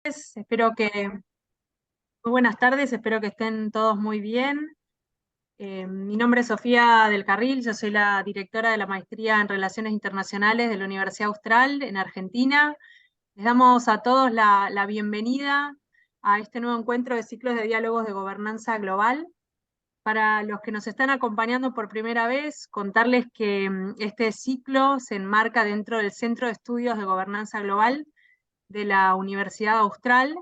Espero que, muy buenas tardes, espero que estén todos muy bien. Mi nombre es Sofía del Carril, yo soy la directora de la Maestría en Relaciones Internacionales de la Universidad Austral en Argentina. Les damos a todos la bienvenida a este nuevo encuentro de ciclos de diálogos de gobernanza global. Para los que nos están acompañando por primera vez, contarles que este ciclo se enmarca dentro del Centro de Estudios de Gobernanza Global de la Universidad Austral,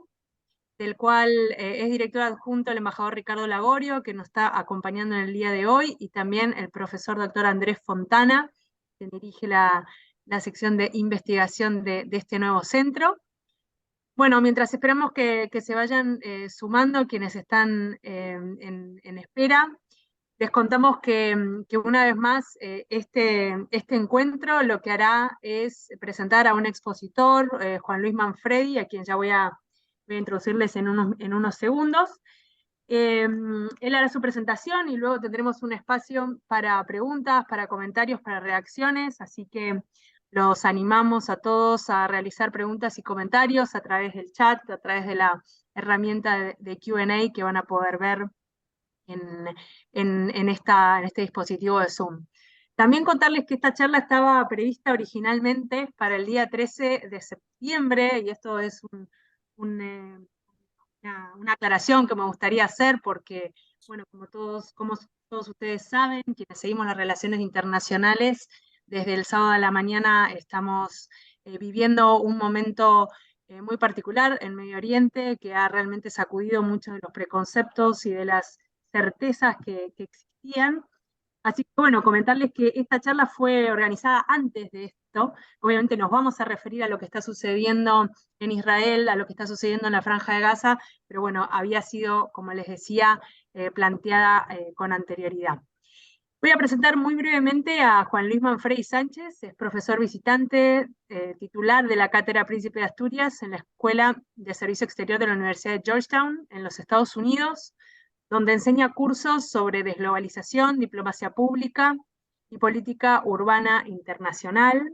del cual es director adjunto el embajador Ricardo Lagorio, que nos está acompañando en el día de hoy, y también el profesor doctor Andrés Fontana, que dirige la sección de investigación de este nuevo centro. Bueno, mientras esperamos que se vayan sumando quienes están en espera, les contamos que una vez más este encuentro lo que hará es presentar a un expositor, Juan Luis Manfredi, a quien ya voy a introducirles en unos segundos. Él hará su presentación y luego tendremos un espacio para preguntas, para comentarios, para reacciones, así que los animamos a todos a realizar preguntas y comentarios a través del chat, a través de la herramienta de Q&A que van a poder ver en, en este dispositivo de Zoom. También contarles que esta charla estaba prevista originalmente para el día 13 de septiembre, y esto es una aclaración que me gustaría hacer porque, bueno, como todos ustedes saben, quienes seguimos las relaciones internacionales, desde el sábado a la mañana estamos viviendo un momento muy particular en Medio Oriente que ha realmente sacudido muchos de los preconceptos y de las certezas que existían. Así que bueno, comentarles que esta charla fue organizada antes de esto. Obviamente nos vamos a referir a lo que está sucediendo en Israel, a lo que está sucediendo en la Franja de Gaza, pero bueno, había sido, como les decía, planteada con anterioridad. Voy a presentar muy brevemente a Juan Luis Manfredi Sánchez, es profesor visitante titular de la Cátedra Príncipe de Asturias en la Escuela de Servicio Exterior de la Universidad de Georgetown, en los Estados Unidos, donde enseña cursos sobre desglobalización, diplomacia pública y política urbana internacional.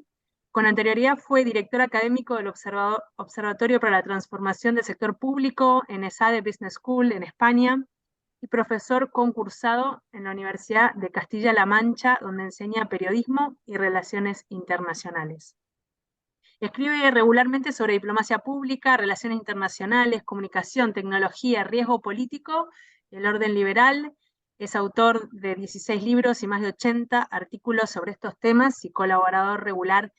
Con anterioridad fue director académico del Observatorio para la Transformación del Sector Público en ESADE Business School en España y profesor concursado en la Universidad de Castilla-La Mancha, donde enseña periodismo y relaciones internacionales. Escribe regularmente sobre diplomacia pública, relaciones internacionales, comunicación, tecnología, riesgo político, el orden liberal. Es autor de 16 libros y más de 80 artículos sobre estos temas y colaborador regular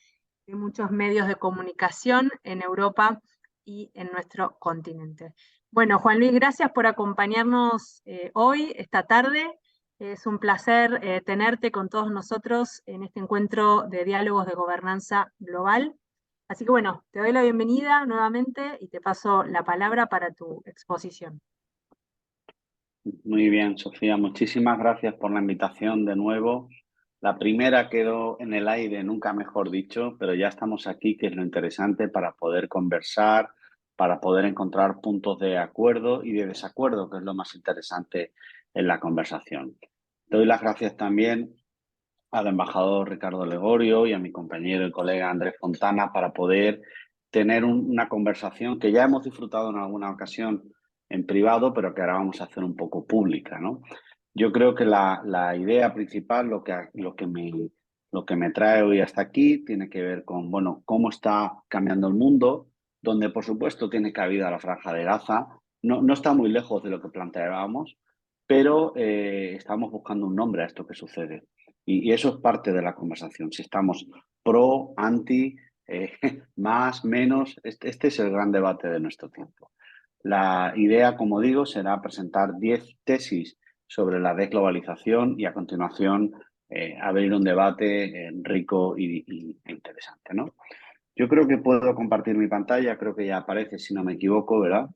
de muchos medios de comunicación en Europa y en nuestro continente. Bueno, Juan Luis, gracias por acompañarnos hoy, esta tarde. Es un placer tenerte con todos nosotros en este encuentro de diálogos de gobernanza global. Así que bueno, te doy la bienvenida nuevamente y te paso la palabra para tu exposición. Muy bien, Sofía, muchísimas gracias por la invitación de nuevo. La primera quedó en el aire, nunca mejor dicho, pero ya estamos aquí, que es lo interesante, para poder conversar, para poder encontrar puntos de acuerdo y de desacuerdo, que es lo más interesante en la conversación. Doy las gracias también al embajador Ricardo Lagorio y a mi compañero y colega Andrés Fontana para poder tener una conversación que ya hemos disfrutado en alguna ocasión en privado, pero que ahora vamos a hacer un poco pública, ¿no? Yo creo que la idea principal, lo que me trae hoy hasta aquí, tiene que ver con, bueno, cómo está cambiando el mundo, donde por supuesto tiene cabida la Franja de Gaza. No está muy lejos de lo que planteábamos, pero estamos buscando un nombre a esto que sucede. Y eso es parte de la conversación. Si estamos pro, anti, más, menos, este es el gran debate de nuestro tiempo. La idea, como digo, será presentar 10 tesis sobre la desglobalización y a continuación abrir un debate rico e interesante, ¿no? Yo creo que puedo compartir mi pantalla, creo que ya aparece, si no me equivoco, ¿verdad?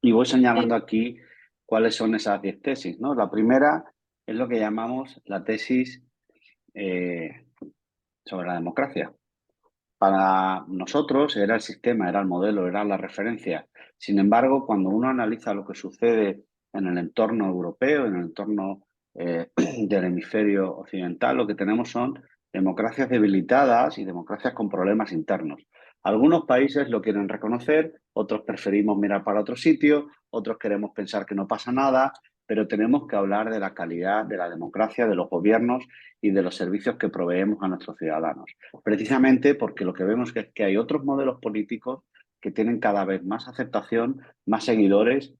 Y voy señalando aquí cuáles son esas 10 tesis, ¿no? La primera es lo que llamamos la tesis sobre la democracia. Para nosotros era el sistema, era el modelo, era la referencia. Sin embargo, cuando uno analiza lo que sucede en el entorno europeo, en el entorno del hemisferio occidental, lo que tenemos son democracias debilitadas y democracias con problemas internos. Algunos países lo quieren reconocer, otros preferimos mirar para otro sitio, otros queremos pensar que no pasa nada, pero tenemos que hablar de la calidad de la democracia, de los gobiernos y de los servicios que proveemos a nuestros ciudadanos. Precisamente porque lo que vemos es que hay otros modelos políticos que tienen cada vez más aceptación, más seguidores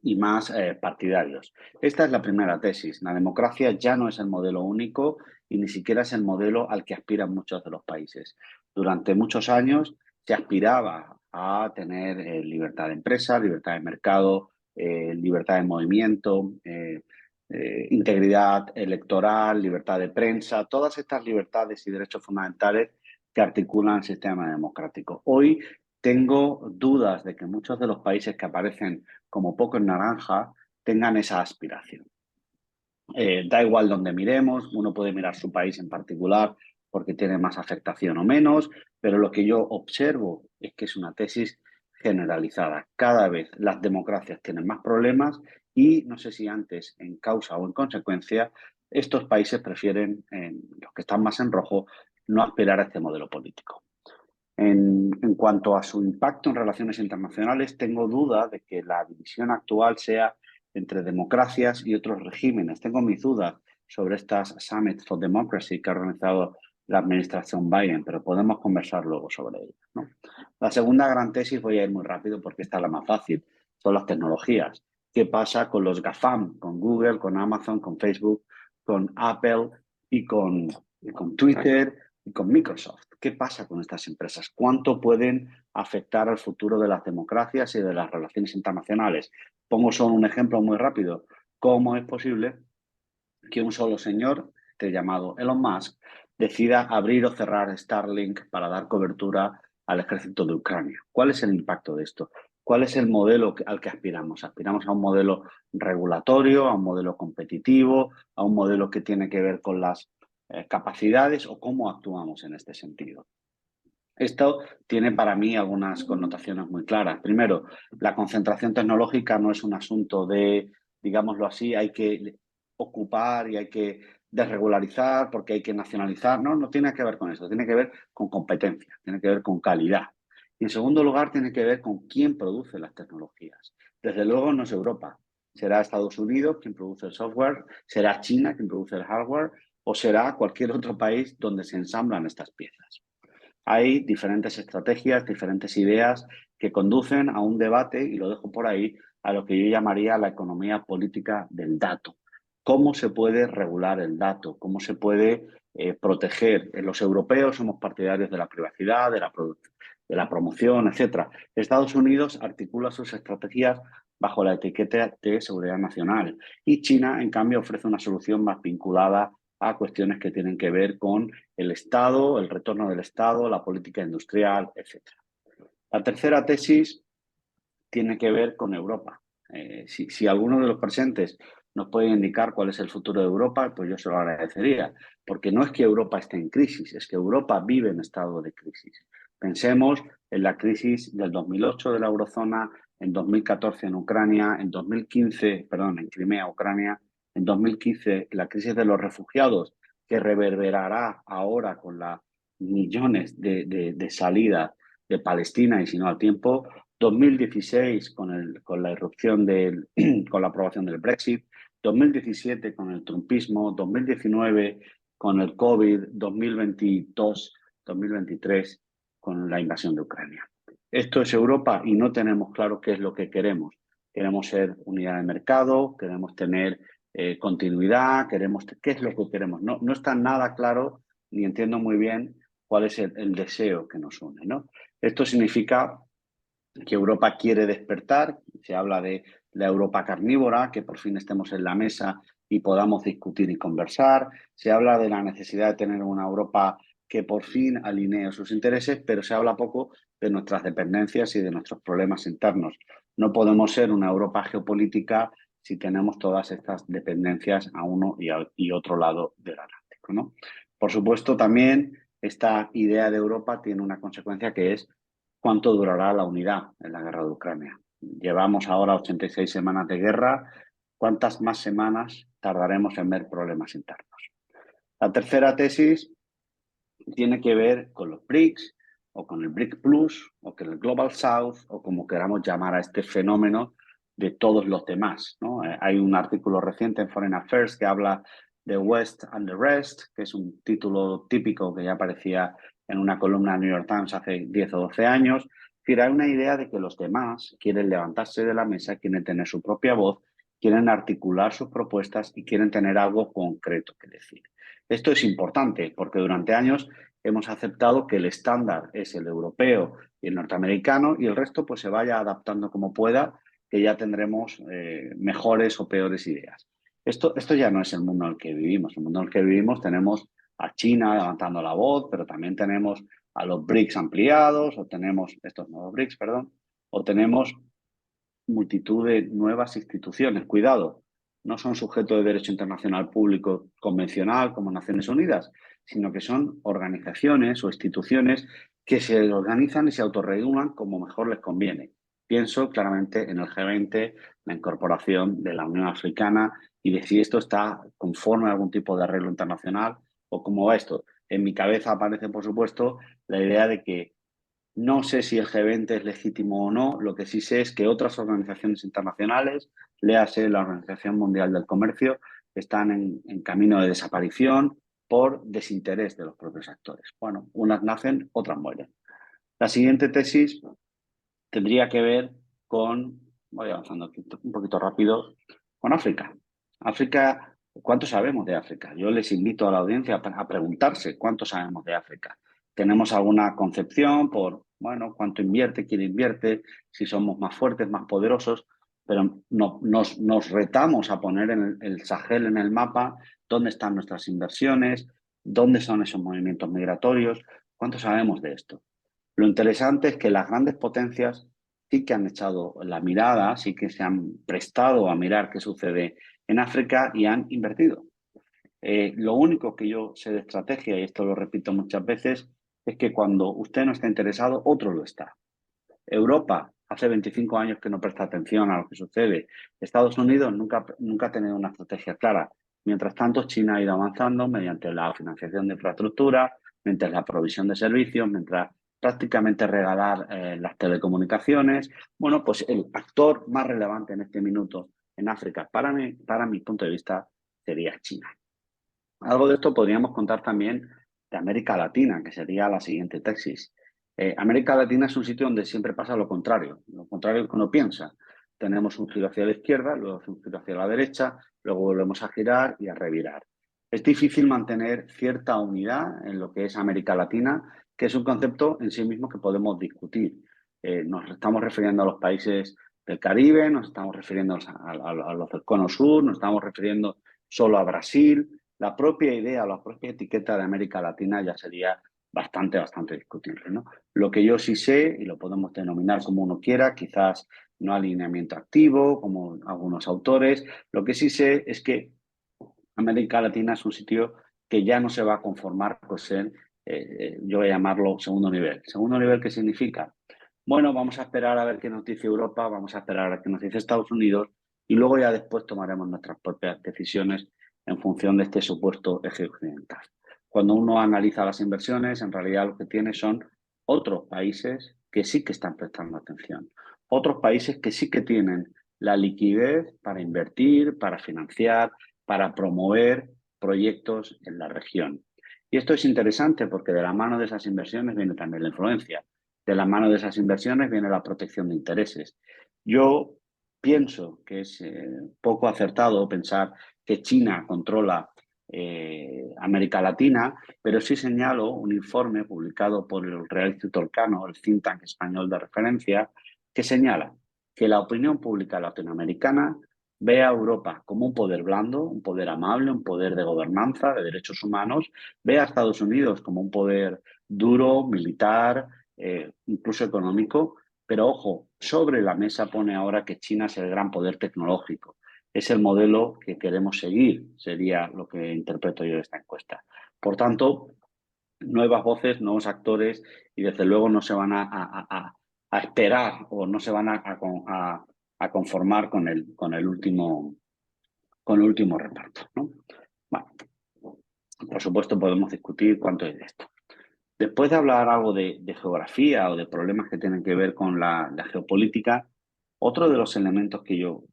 y más partidarios. Esta es la primera tesis. La democracia ya no es el modelo único y ni siquiera es el modelo al que aspiran muchos de los países. Durante muchos años se aspiraba a tener libertad de empresa, libertad de mercado, libertad de movimiento, integridad electoral, libertad de prensa, todas estas libertades y derechos fundamentales que articulan el sistema democrático. Hoy tengo dudas de que muchos de los países que aparecen como poco en naranja tengan esa aspiración. Da igual donde miremos, uno puede mirar su país en particular porque tiene más afectación o menos, pero lo que yo observo es que es una tesis generalizada. Cada vez las democracias tienen más problemas y no sé si antes en causa o en consecuencia, estos países prefieren, los que están más en rojo, no aspirar a este modelo político. En cuanto a su impacto en relaciones internacionales, tengo duda de que la división actual sea entre democracias y otros regímenes. Tengo mis dudas sobre estas Summits for Democracy que ha organizado la administración Biden, pero podemos conversar luego sobre ellas, ¿no? La segunda gran tesis, voy a ir muy rápido porque esta es la más fácil, son las tecnologías. ¿Qué pasa con los GAFAM, con Google, con Amazon, con Facebook, con Apple y con Twitter y con Microsoft? ¿Qué pasa con estas empresas? ¿Cuánto pueden afectar al futuro de las democracias y de las relaciones internacionales? Pongo solo un ejemplo muy rápido. ¿Cómo es posible que un solo señor, llamado Elon Musk, decida abrir o cerrar Starlink para dar cobertura al ejército de Ucrania? ¿Cuál es el impacto de esto? ¿Cuál es el modelo al que aspiramos? ¿Aspiramos a un modelo regulatorio, a un modelo competitivo, a un modelo que tiene que ver con las capacidades o cómo actuamos en este sentido? Esto tiene para mí algunas connotaciones muy claras. Primero, la concentración tecnológica no es un asunto de, digámoslo así, hay que ocupar y hay que desregularizar porque hay que nacionalizar. No, no tiene que ver con eso, tiene que ver con competencia, tiene que ver con calidad. Y en segundo lugar, tiene que ver con quién produce las tecnologías. Desde luego no es Europa. Será Estados Unidos quien produce el software, será China quien produce el hardware o será cualquier otro país donde se ensamblan estas piezas. Hay diferentes estrategias, diferentes ideas que conducen a un debate, y lo dejo por ahí, a lo que yo llamaría la economía política del dato. ¿Cómo se puede regular el dato? ¿Cómo se puede proteger? Los europeos somos partidarios de la privacidad, de la promoción, etc. Estados Unidos articula sus estrategias bajo la etiqueta de seguridad nacional y China, en cambio, ofrece una solución más vinculada a cuestiones que tienen que ver con el Estado, el retorno del Estado, la política industrial, etc. La tercera tesis tiene que ver con Europa. Si alguno de los presentes nos puede indicar cuál es el futuro de Europa, pues yo se lo agradecería, porque no es que Europa esté en crisis, es que Europa vive en estado de crisis. Pensemos en la crisis del 2008 de la eurozona, en 2014 en Ucrania, en Crimea, Ucrania, en 2015 la crisis de los refugiados, que reverberará ahora con las millones de salidas de Palestina y si no al tiempo, 2016 con la irrupción con la aprobación del Brexit, 2017 con el trumpismo, 2019 con el COVID, 2022, 2023 con la invasión de Ucrania. Esto es Europa y no tenemos claro qué es lo que queremos. Queremos ser unidad de mercado, queremos tener continuidad, qué es lo que queremos. No está nada claro ni entiendo muy bien cuál es el deseo que nos une, ¿no? Esto significa que Europa quiere despertar, se habla de la Europa carnívora, que por fin estemos en la mesa y podamos discutir y conversar, se habla de la necesidad de tener una Europa que por fin alinee sus intereses, pero se habla poco de nuestras dependencias y de nuestros problemas internos. No podemos ser una Europa geopolítica si tenemos todas estas dependencias a uno y otro lado del Atlántico, ¿no? Por supuesto, también esta idea de Europa tiene una consecuencia que es cuánto durará la unidad en la guerra de Ucrania. Llevamos ahora 86 semanas de guerra. ¿Cuántas más semanas tardaremos en ver problemas internos? La tercera tesis tiene que ver con los BRICS, o con el BRIC Plus, o con el Global South, o como queramos llamar a este fenómeno de todos los demás, ¿no? Hay un artículo reciente en Foreign Affairs que habla de West and the Rest, que es un título típico que ya aparecía en una columna de New York Times hace 10 o 12 años. Es decir, hay una idea de que los demás quieren levantarse de la mesa, quieren tener su propia voz, quieren articular sus propuestas y quieren tener algo concreto que decir. Esto es importante porque durante años hemos aceptado que el estándar es el europeo y el norteamericano y el resto pues se vaya adaptando como pueda, que ya tendremos mejores o peores ideas. Esto ya no es el mundo en el que vivimos. El mundo en el que vivimos tenemos a China levantando la voz, pero también tenemos a los BRICS ampliados, o tenemos estos nuevos BRICS, perdón, o tenemos multitud de nuevas instituciones. Cuidado, no son sujetos de derecho internacional público convencional como Naciones Unidas, sino que son organizaciones o instituciones que se organizan y se autorregulan como mejor les conviene. Pienso claramente en el G20, la incorporación de la Unión Africana y de si esto está conforme a algún tipo de arreglo internacional o cómo va esto. En mi cabeza aparece, por supuesto, la idea de que no sé si el G20 es legítimo o no, lo que sí sé es que otras organizaciones internacionales, léase la Organización Mundial del Comercio, están en camino de desaparición por desinterés de los propios actores. Bueno, unas nacen, otras mueren. La siguiente tesis tendría que ver con, voy avanzando aquí un poquito rápido, con África. África, ¿cuánto sabemos de África? Yo les invito a la audiencia a preguntarse cuánto sabemos de África. ¿Tenemos alguna concepción por, bueno, cuánto invierte, quién invierte, si somos más fuertes, más poderosos? Pero nos retamos a poner el Sahel en el mapa, dónde están nuestras inversiones, dónde son esos movimientos migratorios, cuánto sabemos de esto. Lo interesante es que las grandes potencias sí que han echado la mirada, sí que se han prestado a mirar qué sucede en África y han invertido. Lo único que yo sé de estrategia, y esto lo repito muchas veces, es que cuando usted no está interesado, otro lo está. Europa hace 25 años que no presta atención a lo que sucede. Estados Unidos nunca ha tenido una estrategia clara. Mientras tanto, China ha ido avanzando mediante la financiación de infraestructura, mientras la provisión de servicios, mientras prácticamente regalar las telecomunicaciones. Bueno, pues el actor más relevante en este minuto en África, para mi punto de vista, sería China. Algo de esto podríamos contar también de América Latina, que sería la siguiente tesis. América Latina es un sitio donde siempre pasa lo contrario que uno piensa. Tenemos un giro hacia la izquierda, luego un giro hacia la derecha, luego volvemos a girar y a revirar. Es difícil mantener cierta unidad en lo que es América Latina, que es un concepto en sí mismo que podemos discutir. Nos estamos refiriendo a los países del Caribe, nos estamos refiriendo a los del Cono Sur, nos estamos refiriendo solo a Brasil. La propia idea, la propia etiqueta de América Latina ya sería bastante discutible, ¿no? Lo que yo sí sé, y lo podemos denominar como uno quiera, quizás no alineamiento activo, como algunos autores, lo que sí sé es que América Latina es un sitio que ya no se va a conformar con ser, yo voy a llamarlo segundo nivel. ¿Segundo nivel qué significa? Bueno, vamos a esperar a ver qué nos dice Europa, vamos a esperar a ver qué nos dice Estados Unidos y luego ya después tomaremos nuestras propias decisiones en función de este supuesto eje occidental. Cuando uno analiza las inversiones, en realidad lo que tiene son otros países que sí que están prestando atención, otros países que sí que tienen la liquidez para invertir, para financiar, para promover proyectos en la región. Y esto es interesante porque de la mano de esas inversiones viene también la influencia. De la mano de esas inversiones viene la protección de intereses. Yo pienso que es poco acertado pensar que China controla América Latina, pero sí señalo un informe publicado por el Real Instituto Elcano, el think tank español de referencia, que señala que la opinión pública latinoamericana ve a Europa como un poder blando, un poder amable, un poder de gobernanza, de derechos humanos, ve a Estados Unidos como un poder duro, militar, incluso económico, pero ojo, sobre la mesa pone ahora que China es el gran poder tecnológico. Es el modelo que queremos seguir, sería lo que interpreto yo de esta encuesta. Por tanto, nuevas voces, nuevos actores y desde luego no se van a esperar o no se van a conformar con el último reparto, ¿no? Bueno, por supuesto podemos discutir cuánto es de esto. Después de hablar algo de geografía o de problemas que tienen que ver con la geopolítica, otro de los elementos que yo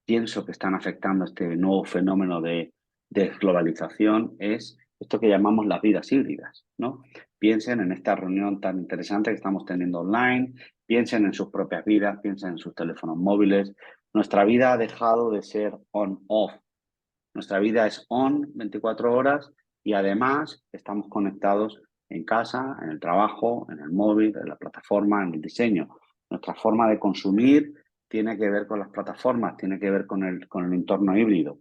pienso que están afectando este nuevo fenómeno de globalización es esto que llamamos las vidas híbridas, ¿no? Piensen en esta reunión tan interesante que estamos teniendo online, piensen en sus propias vidas, piensen en sus teléfonos móviles. Nuestra vida ha dejado de ser on-off. Nuestra vida es on 24 horas y además estamos conectados en casa, en el trabajo, en el móvil, en la plataforma, en el diseño. Nuestra forma de consumir tiene que ver con las plataformas, tiene que ver con el entorno híbrido.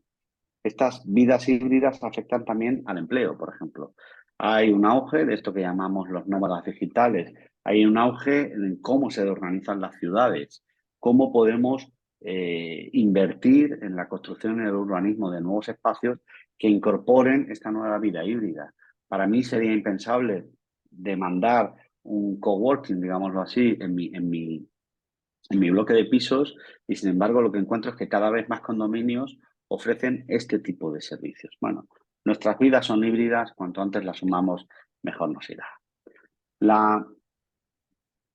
Estas vidas híbridas afectan también al empleo, por ejemplo. Hay un auge de esto que llamamos los nómadas digitales. Hay un auge en cómo se organizan las ciudades, cómo podemos invertir en la construcción y el urbanismo de nuevos espacios que incorporen esta nueva vida híbrida. Para mí sería impensable demandar un coworking, digámoslo así, en mi bloque de pisos y sin embargo lo que encuentro es que cada vez más condominios ofrecen este tipo de servicios. Bueno, nuestras vidas son híbridas, cuanto antes las sumamos, mejor nos irá. La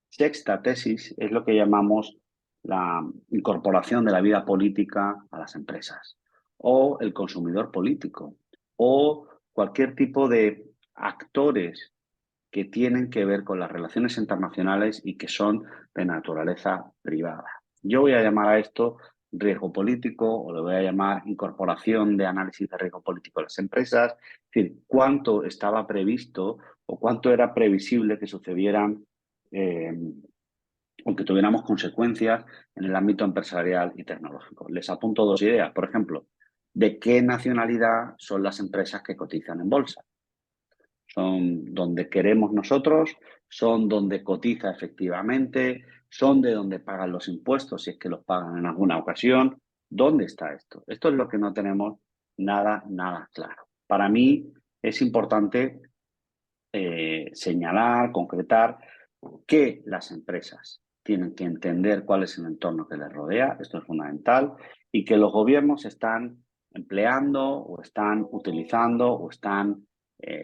sexta tesis es lo que llamamos la incorporación de la vida política a las empresas o el consumidor político o cualquier tipo de actores que tienen que ver con las relaciones internacionales y que son de naturaleza privada. Yo voy a llamar a esto riesgo político o le voy a llamar incorporación de análisis de riesgo político a las empresas, es decir, cuánto estaba previsto o cuánto era previsible que sucedieran eh, o que tuviéramos consecuencias en el ámbito empresarial y tecnológico. Les apunto dos ideas. Por ejemplo, ¿de qué nacionalidad son las empresas que cotizan en bolsa? ¿Son donde queremos nosotros? ¿Son donde cotiza efectivamente? ¿Son de donde pagan los impuestos si es que los pagan en alguna ocasión? ¿Dónde está esto? Esto es lo que no tenemos nada claro. Para mí es importante señalar, concretar que las empresas tienen que entender cuál es el entorno que les rodea, esto es fundamental, y que los gobiernos están empleando o están utilizando o están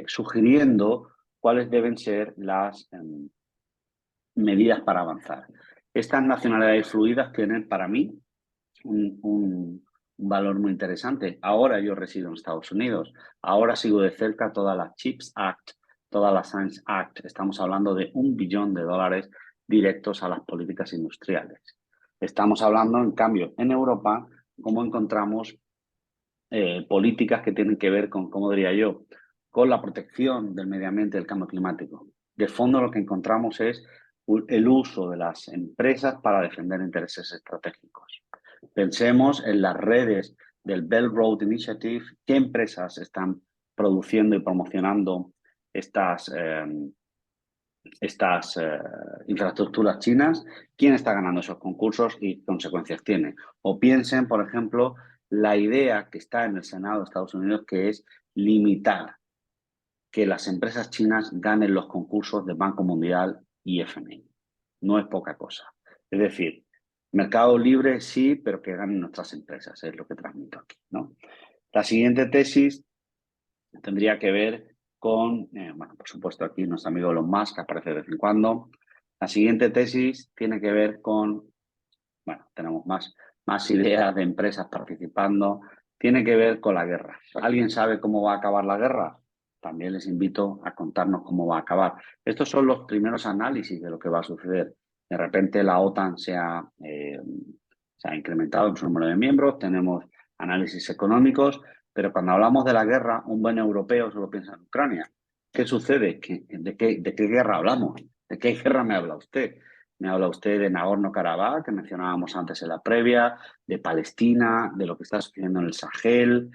sugiriendo cuáles deben ser las medidas para avanzar. Estas nacionalidades fluidas tienen para mí un valor muy interesante. Ahora yo resido en Estados Unidos, ahora sigo de cerca toda la CHIPS Act, toda la Science Act. Estamos hablando de $1 billón directos a las políticas industriales. Estamos hablando, en cambio, en Europa, cómo encontramos políticas que tienen que ver con, ¿cómo diría yo?, con la protección del medio ambiente y del cambio climático. De fondo lo que encontramos es el uso de las empresas para defender intereses estratégicos. Pensemos en las redes del Belt Road Initiative, qué empresas están produciendo y promocionando estas infraestructuras chinas, quién está ganando esos concursos y qué consecuencias tiene. O piensen, por ejemplo, la idea que está en el Senado de Estados Unidos, que es limitar que las empresas chinas ganen los concursos de Banco Mundial y FMI. No es poca cosa. Es decir, mercado libre sí, pero que ganen nuestras empresas, es lo que transmito aquí, ¿no? La siguiente tesis tendría que ver con, bueno, por supuesto aquí nuestro amigo Elon Musk, que aparece de vez en cuando. La siguiente tesis tiene que ver con, bueno, tenemos más ideas de empresas participando, tiene que ver con la guerra. ¿Alguien sabe cómo va a acabar la guerra? También les invito a contarnos cómo va a acabar. Estos son los primeros análisis de lo que va a suceder. De repente la OTAN se ha incrementado en su número de miembros, tenemos análisis económicos, pero cuando hablamos de la guerra, un buen europeo solo piensa en Ucrania. ¿Qué sucede? ¿De qué guerra hablamos? ¿De qué guerra me habla usted? Me habla usted de Nagorno-Karabaj, que mencionábamos antes en la previa, de Palestina, de lo que está sucediendo en el Sahel,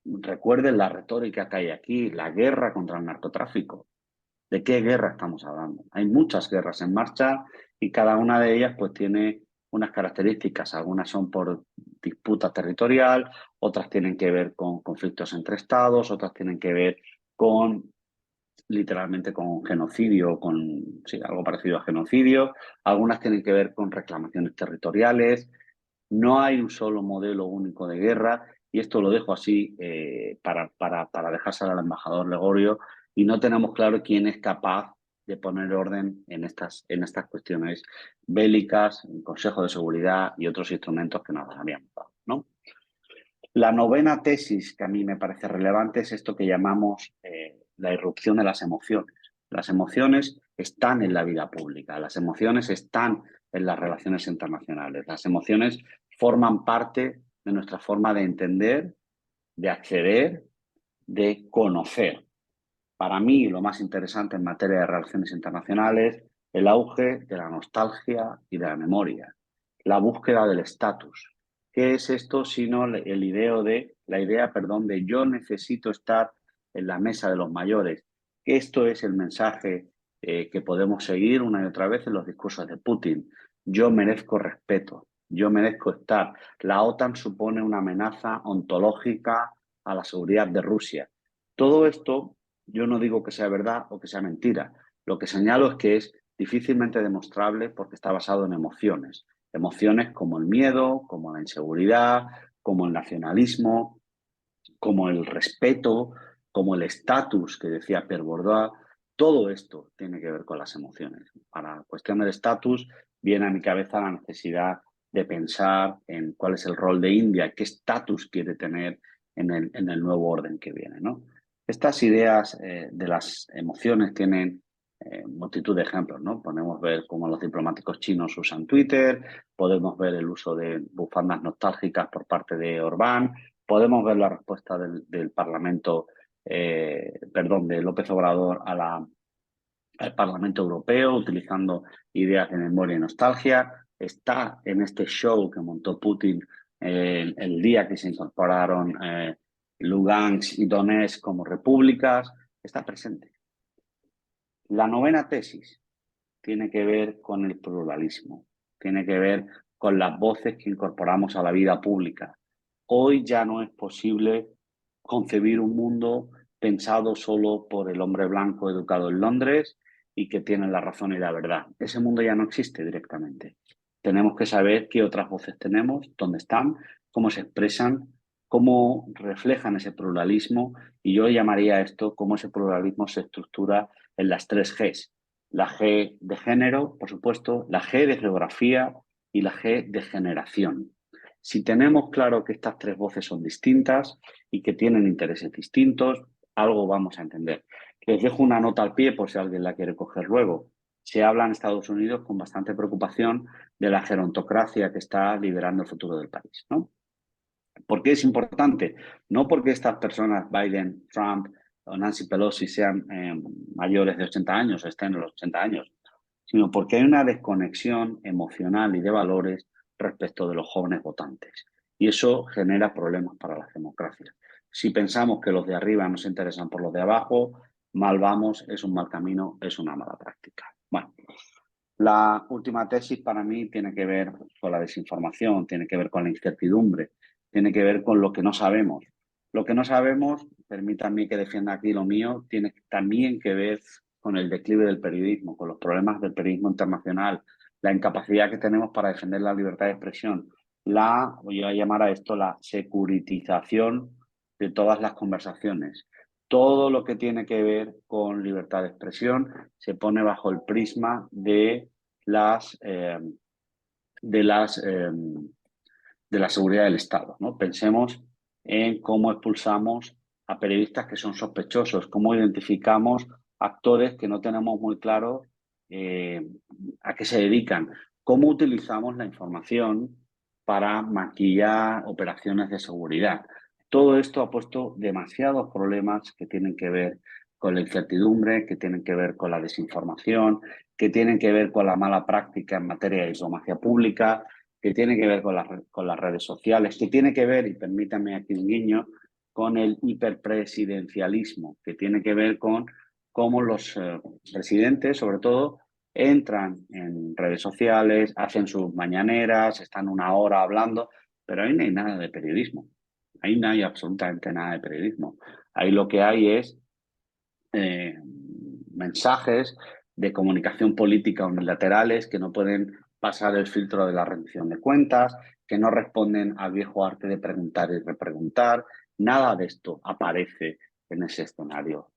recuerden la retórica que hay aquí, la guerra contra el narcotráfico. ¿De qué guerra estamos hablando? Hay muchas guerras en marcha y cada una de ellas pues tiene unas características. Algunas son por disputa territorial, otras tienen que ver con conflictos entre estados, otras tienen que ver con literalmente con genocidio, con sí, algo parecido a genocidio. Algunas tienen que ver con reclamaciones territoriales. No hay un solo modelo único de guerra y esto lo dejo así para dejárselo al embajador Legorio. y no tenemos claro quién es capaz de poner orden en estas cuestiones bélicas, el Consejo de Seguridad y otros instrumentos que nos habíamos dado, ¿no? La novena tesis que a mí me parece relevante es esto que llamamos la irrupción de las emociones. Las emociones están en la vida pública, las emociones están en las relaciones internacionales, las emociones forman parte de nuestra forma de entender, de acceder, de conocer. Para mí, lo más interesante en materia de relaciones internacionales, el auge de la nostalgia y de la memoria, la búsqueda del estatus. ¿Qué es esto sino la idea de yo necesito estar en la mesa de los mayores? Esto es el mensaje que podemos seguir una y otra vez en los discursos de Putin. Yo merezco respeto, yo merezco estar. La OTAN supone una amenaza ontológica a la seguridad de Rusia. Todo esto yo no digo que sea verdad o que sea mentira. Lo que señalo es que es difícilmente demostrable porque está basado en emociones. Emociones como el miedo, como la inseguridad, como el nacionalismo, como el respeto, como el estatus que decía Pierre Bourdieu. Todo esto tiene que ver con las emociones. Para cuestiones de estatus viene a mi cabeza la necesidad de pensar en cuál es el rol de India, qué estatus quiere tener en el nuevo orden que viene, ¿no? Estas ideas de las emociones tienen multitud de ejemplos, ¿no? Podemos ver cómo los diplomáticos chinos usan Twitter, podemos ver el uso de bufandas nostálgicas por parte de Orbán, podemos ver la respuesta del Parlamento, de López Obrador al Parlamento Europeo, utilizando ideas de memoria y nostalgia. Está en este show que montó Putin el día que se incorporaron Lugansk y Donetsk como repúblicas. Está presente. La novena tesis tiene que ver con el pluralismo, tiene que ver con las voces que incorporamos a la vida pública. Hoy ya no es posible concebir un mundo pensado solo por el hombre blanco educado en Londres y que tiene la razón y la verdad. Ese mundo ya no existe directamente. Tenemos que saber qué otras voces tenemos, dónde están, cómo se expresan, cómo reflejan ese pluralismo, y yo llamaría esto cómo ese pluralismo se estructura en las 3 Gs. La G de género, por supuesto, la G de geografía y la G de generación. Si tenemos claro que estas 3 voces son distintas y que tienen intereses distintos, algo vamos a entender. Les dejo una nota al pie por si alguien la quiere coger luego. Se habla en Estados Unidos con bastante preocupación de la gerontocracia que está liderando el futuro del país, ¿no? ¿Por qué es importante? No porque estas personas, Biden, Trump o Nancy Pelosi, sean mayores de 80 años o estén en los 80 años, sino porque hay una desconexión emocional y de valores respecto de los jóvenes votantes. Y eso genera problemas para las democracias. Si pensamos que los de arriba no se interesan por los de abajo, mal vamos, es un mal camino, es una mala práctica. Bueno, la última tesis para mí tiene que ver con la desinformación, tiene que ver con la incertidumbre, tiene que ver con lo que no sabemos. Lo que no sabemos, permítanme que defienda aquí lo mío, tiene también que ver con el declive del periodismo, con los problemas del periodismo internacional, la incapacidad que tenemos para defender la libertad de expresión, voy a llamar a esto la securitización de todas las conversaciones. Todo lo que tiene que ver con libertad de expresión se pone bajo el prisma de la seguridad del Estado, ¿no? Pensemos en cómo expulsamos a periodistas que son sospechosos, cómo identificamos actores que no tenemos muy claro a qué se dedican, cómo utilizamos la información para maquillar operaciones de seguridad. Todo esto ha puesto demasiados problemas que tienen que ver con la incertidumbre, que tienen que ver con la desinformación, que tienen que ver con la mala práctica en materia de diplomacia pública, que tiene que ver con las redes sociales, que tiene que ver, y permítanme aquí un guiño, con el hiperpresidencialismo, que tiene que ver con cómo los presidentes, sobre todo, entran en redes sociales, hacen sus mañaneras, están una hora hablando, pero ahí no hay nada de periodismo. Ahí no hay absolutamente nada de periodismo. Ahí lo que hay es mensajes de comunicación política unilaterales que no pueden pasar el filtro de la rendición de cuentas, que no responden al viejo arte de preguntar y repreguntar. Nada de esto aparece en ese escenario.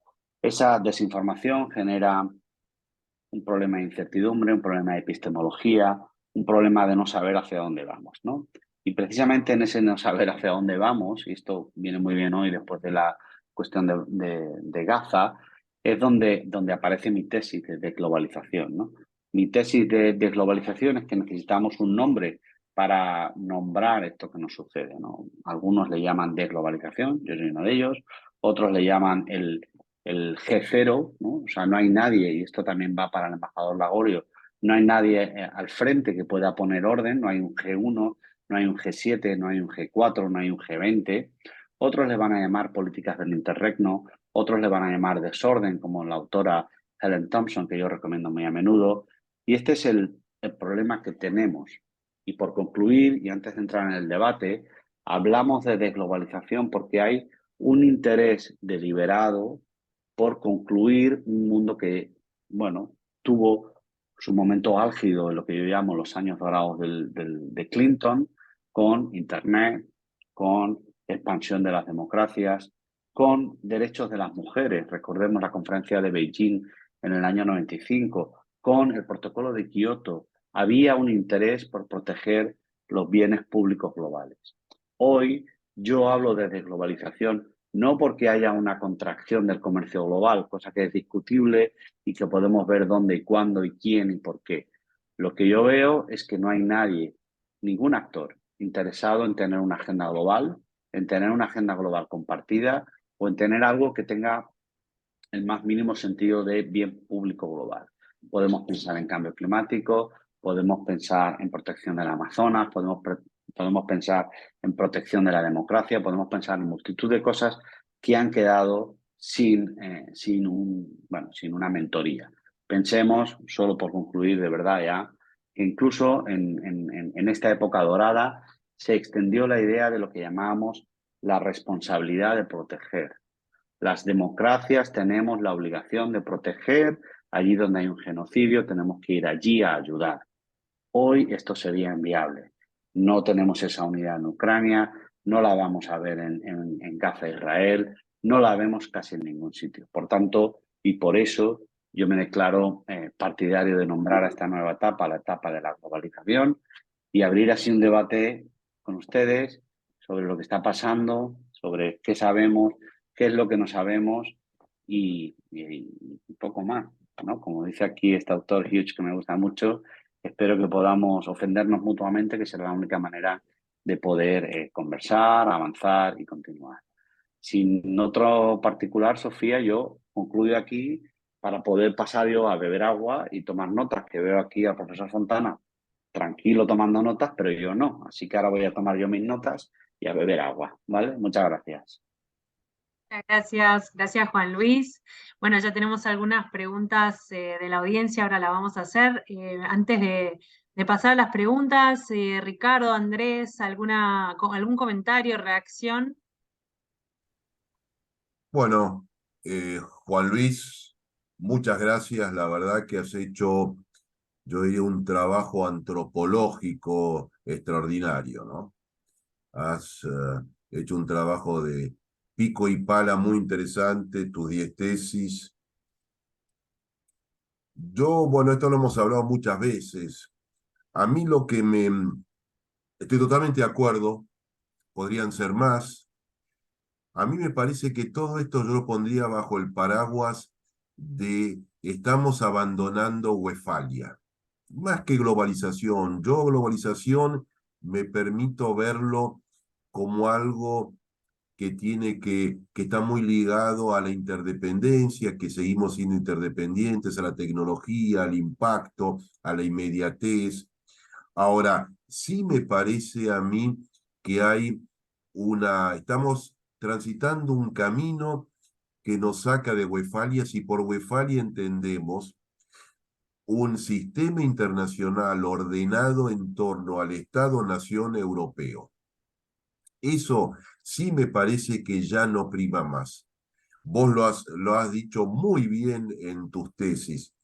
Esa desinformación genera un problema de incertidumbre, un problema de epistemología, un problema de no saber hacia dónde vamos, ¿no? Y precisamente en ese no saber hacia dónde vamos, y esto viene muy bien hoy después de la cuestión de Gaza, es donde aparece mi tesis de desglobalización, ¿no? Mi tesis de desglobalización es que necesitamos un nombre para nombrar esto que nos sucede, ¿no? Algunos le llaman desglobalización, yo soy uno de ellos, otros le llaman el G0, ¿no? O sea, no hay nadie, y esto también va para el embajador Lagorio, no hay nadie al frente que pueda poner orden, no hay un G1, no hay un G7, no hay un G4, no hay un G20. Otros le van a llamar políticas del interregno, otros le van a llamar desorden, como la autora Helen Thompson, que yo recomiendo muy a menudo. Y este es el problema que tenemos. Y por concluir, y antes de entrar en el debate, hablamos de desglobalización porque hay un interés deliberado por concluir un mundo que, bueno, tuvo su momento álgido en lo que yo llamo los años dorados de Clinton, con Internet, con expansión de las democracias, con derechos de las mujeres. Recordemos la conferencia de Beijing en el año 95, con el protocolo de Kioto. Había un interés por proteger los bienes públicos globales. Hoy yo hablo de desglobalización no porque haya una contracción del comercio global, cosa que es discutible y que podemos ver dónde y cuándo y quién y por qué. Lo que yo veo es que no hay nadie, ningún actor interesado en tener una agenda global, en tener una agenda global compartida o en tener algo que tenga el más mínimo sentido de bien público global. Podemos pensar en cambio climático, podemos pensar en protección del Amazonas, podemos pensar en protección de la democracia, podemos pensar en multitud de cosas que han quedado sin una mentoría. Pensemos, solo por concluir de verdad ya, que incluso en esta época dorada se extendió la idea de lo que llamábamos la responsabilidad de proteger. Las democracias tenemos la obligación de proteger, allí donde hay un genocidio tenemos que ir allí a ayudar. Hoy esto sería inviable. No tenemos esa unidad en Ucrania, no la vamos a ver en Gaza, Israel, no la vemos casi en ningún sitio. Por tanto, y por eso yo me declaro partidario de nombrar a esta nueva etapa la etapa de la globalización y abrir así un debate con ustedes sobre lo que está pasando, sobre qué sabemos, qué es lo que no sabemos y poco más, ¿no? Como dice aquí este autor Hughes, que me gusta mucho, espero que podamos ofendernos mutuamente, que será la única manera de poder conversar, avanzar y continuar. Sin otro particular, Sofía, yo concluyo aquí para poder pasar yo a beber agua y tomar notas, que veo aquí al profesor Fontana tranquilo tomando notas, pero yo no. Así que ahora voy a tomar yo mis notas y a beber agua, ¿vale? Muchas gracias. Gracias, gracias Juan Luis. Bueno, ya tenemos algunas preguntas de la audiencia, ahora la vamos a hacer. Antes de pasar a las preguntas, Ricardo, Andrés, algún comentario, reacción? Bueno, Juan Luis, muchas gracias. La verdad que has hecho, yo diría, un trabajo antropológico extraordinario, ¿no? Has hecho un trabajo de pico y pala muy interesante, tus 10 tesis. Yo, bueno, esto lo hemos hablado muchas veces. A mí lo que me... Estoy totalmente de acuerdo, podrían ser más. A mí me parece que todo esto yo lo pondría bajo el paraguas de estamos abandonando Westfalia. Más que globalización, yo globalización me permito verlo como algo que está muy ligado a la interdependencia, que seguimos siendo interdependientes, a la tecnología, al impacto, a la inmediatez. Ahora, sí me parece a mí que estamos transitando un camino que nos saca de Westfalia, si por Westfalia entendemos un sistema internacional ordenado en torno al Estado-Nación europeo. Eso sí me parece que ya no prima más. Vos lo has dicho muy bien en tus tesis.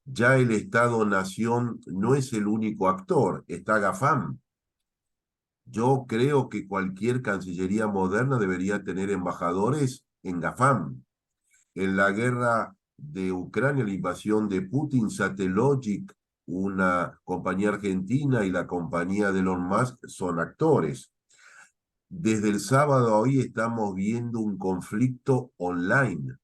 Ya el Estado-Nación no es el único actor, está GAFAM. Yo creo que cualquier cancillería moderna debería tener embajadores en GAFAM. en la guerra de Ucrania, la invasión de Putin, Satellogic, una compañía argentina, y la compañía de Elon Musk son actores. Desde el sábado a hoy estamos viendo un conflicto online.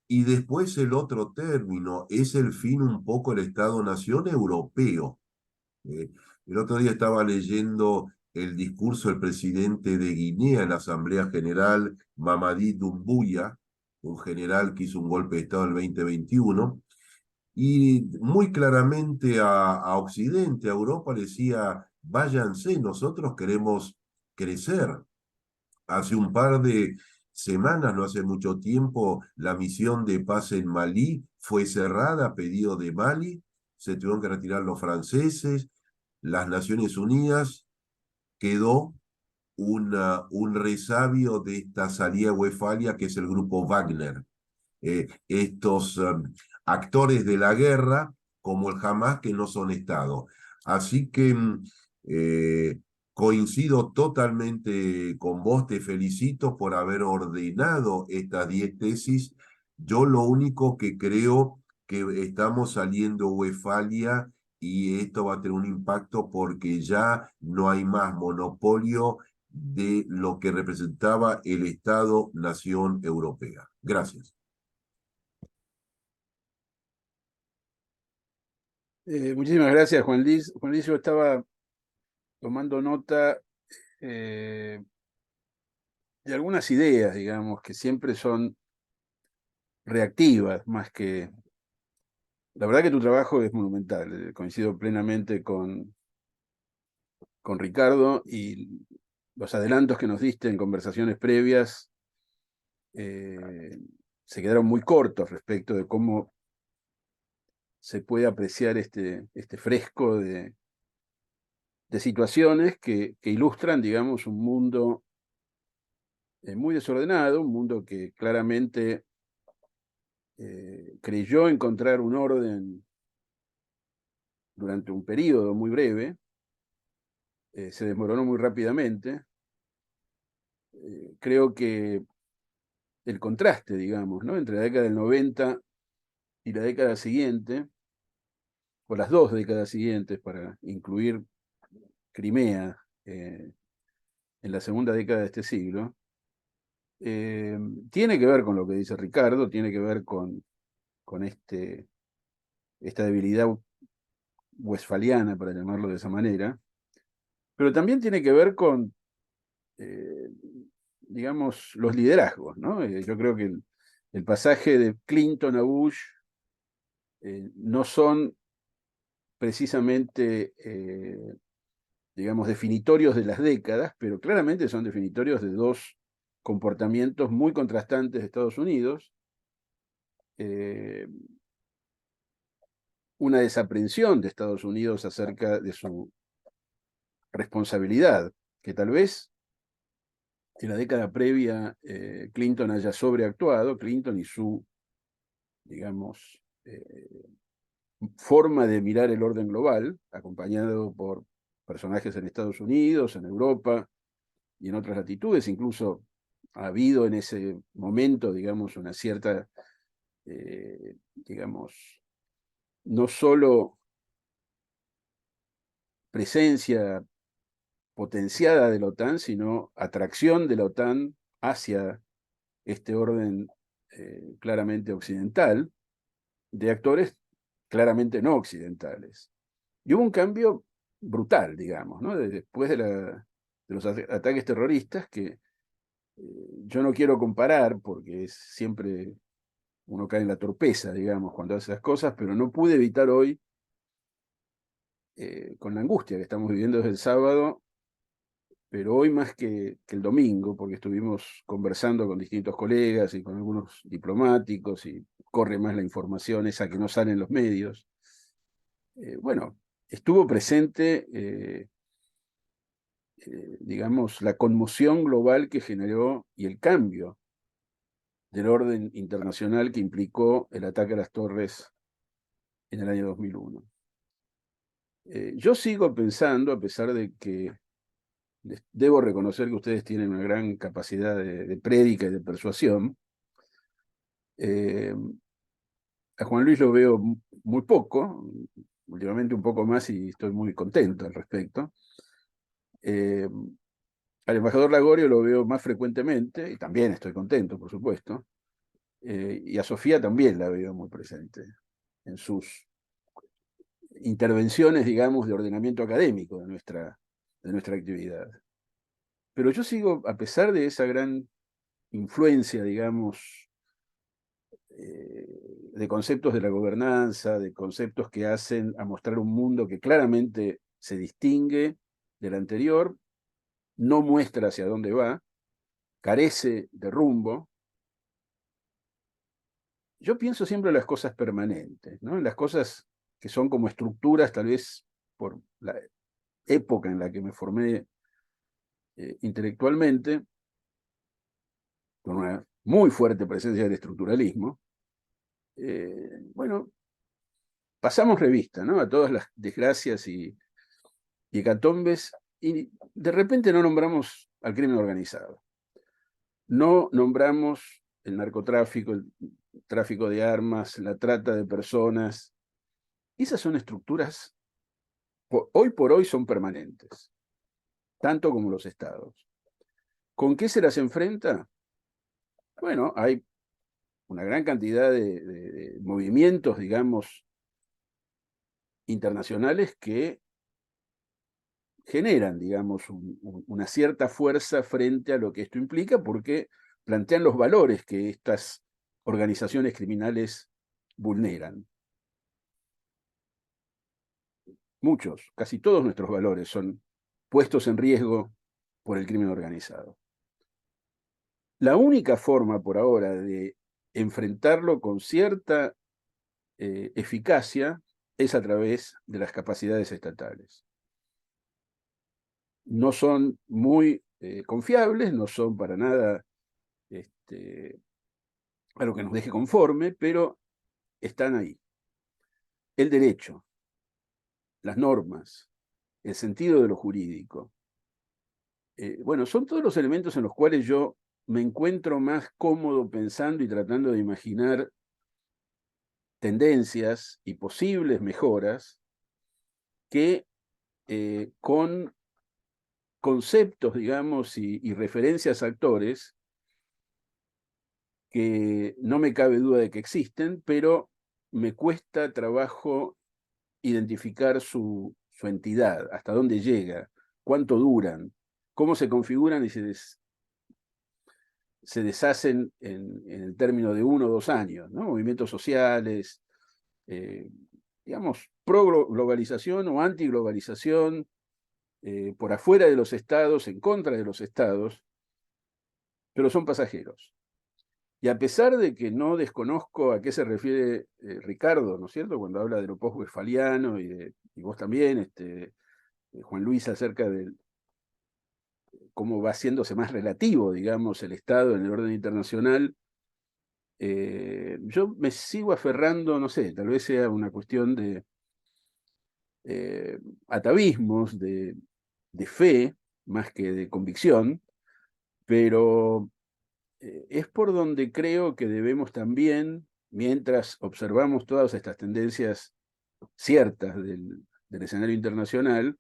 Y después el otro término es el fin un poco del Estado-Nación europeo. Eh, el otro día estaba leyendo el discurso del presidente de Guinea en la Asamblea General, Mamadi Doumbouya, un general que hizo un golpe de Estado en el 2021, y muy claramente a Occidente, a Europa, le decía, váyanse, nosotros queremos crecer. Hace un par de semanas, no hace mucho tiempo, la misión de paz en Malí fue cerrada a pedido de Mali, se tuvieron que retirar los franceses, las Naciones Unidas, quedó un resabio de esta salida de Westfalia, que es el grupo Wagner. Estos actores de la guerra, como el Hamas, que no son Estado. Así que eh, coincido totalmente con vos, te felicito por haber ordenado estas 10 tesis. Yo lo único que creo que estamos saliendo Westfalia y esto va a tener un impacto porque ya no hay más monopolio de lo que representaba el Estado-Nación Europea. Gracias. Muchísimas gracias, Juan Luis. Juan Luis, yo estaba tomando nota de algunas ideas, digamos, que siempre son reactivas, más que... La verdad que tu trabajo es monumental, coincido plenamente con Ricardo, y los adelantos que nos diste en conversaciones previas se quedaron muy cortos respecto de cómo se puede apreciar este fresco de situaciones que ilustran, digamos, un mundo muy desordenado, un mundo que claramente creyó encontrar un orden durante un periodo muy breve, se desmoronó muy rápidamente. Creo que el contraste, digamos, ¿no?, entre la década del 90 y la década siguiente, o las dos décadas siguientes, para incluir Crimea en la segunda década de este siglo, tiene que ver con lo que dice Ricardo, tiene que ver con esta debilidad westfaliana, para llamarlo de esa manera, pero también tiene que ver con, digamos, los liderazgos, ¿no? Yo creo que el pasaje de Clinton a Bush no son precisamente, digamos, definitorios de las décadas, pero claramente son definitorios de dos comportamientos muy contrastantes de Estados Unidos, una desaprensión de Estados Unidos acerca de su responsabilidad, que tal vez en la década previa Clinton haya sobreactuado, Clinton y su, digamos, forma de mirar el orden global, acompañado por personajes en Estados Unidos, en Europa y en otras latitudes. Incluso ha habido en ese momento, digamos, una cierta, digamos, no solo presencia potenciada de la OTAN, sino atracción de la OTAN hacia este orden claramente occidental, de actores claramente no occidentales. Y hubo un cambio brutal, digamos, ¿no?, después de los ataques terroristas, que yo no quiero comparar, porque siempre uno cae en la torpeza, digamos, cuando hace esas cosas, pero no pude evitar hoy, con la angustia que estamos viviendo desde el sábado, pero hoy más que el domingo, porque estuvimos conversando con distintos colegas y con algunos diplomáticos, y corre más la información esa que no sale en los medios. Bueno, estuvo presente, digamos, la conmoción global que generó y el cambio del orden internacional que implicó el ataque a las torres en el año 2001. Yo sigo pensando, a pesar de que les debo reconocer que ustedes tienen una gran capacidad de prédica y de persuasión, A Juan Luis lo veo muy poco, últimamente un poco más y estoy muy contento al respecto. Al embajador Lagorio lo veo más frecuentemente y también estoy contento, por supuesto. Y a Sofía también la veo muy presente en sus intervenciones, digamos, de ordenamiento académico de nuestra actividad. Pero yo sigo, a pesar de esa gran influencia, digamos, de conceptos de la gobernanza, de conceptos que hacen a mostrar un mundo que claramente se distingue del anterior, no muestra hacia dónde va, carece de rumbo. Yo pienso siempre en las cosas permanentes, ¿no? En las cosas que son como estructuras, tal vez por la época en la que me formé intelectualmente, con una muy fuerte presencia del estructuralismo. Bueno, pasamos revista, ¿no?, a todas las desgracias y hecatombes, y de repente no nombramos al crimen organizado. No nombramos el narcotráfico, el tráfico de armas, la trata de personas. Esas son estructuras, hoy por hoy son permanentes, tanto como los estados. ¿Con qué se las enfrenta? Bueno, hay una gran cantidad de movimientos, digamos, internacionales que generan, digamos, una cierta fuerza frente a lo que esto implica, porque plantean los valores que estas organizaciones criminales vulneran. Muchos, casi todos nuestros valores son puestos en riesgo por el crimen organizado. La única forma por ahora de enfrentarlo con cierta eficacia es a través de las capacidades estatales. No son muy confiables, no son para nada algo que nos deje conforme, pero están ahí. El derecho, las normas, el sentido de lo jurídico. Bueno, son todos los elementos en los cuales yo me encuentro más cómodo pensando y tratando de imaginar tendencias y posibles mejoras que con conceptos, digamos, y referencias a actores que no me cabe duda de que existen, pero me cuesta trabajo identificar su entidad, hasta dónde llega, cuánto duran, cómo se configuran y se deshacen en el término de 1 o 2 años, ¿no? Movimientos sociales, digamos, pro-globalización o anti-globalización, por afuera de los estados, en contra de los estados, pero son pasajeros. Y a pesar de que no desconozco a qué se refiere Ricardo, ¿no es cierto?, cuando habla de lo post-westfaliano y vos también, Juan Luis, acerca de cómo va haciéndose más relativo, digamos, el Estado en el orden internacional, yo me sigo aferrando, no sé, tal vez sea una cuestión de atavismos, de fe, más que de convicción, pero es por donde creo que debemos también, mientras observamos todas estas tendencias ciertas del escenario internacional,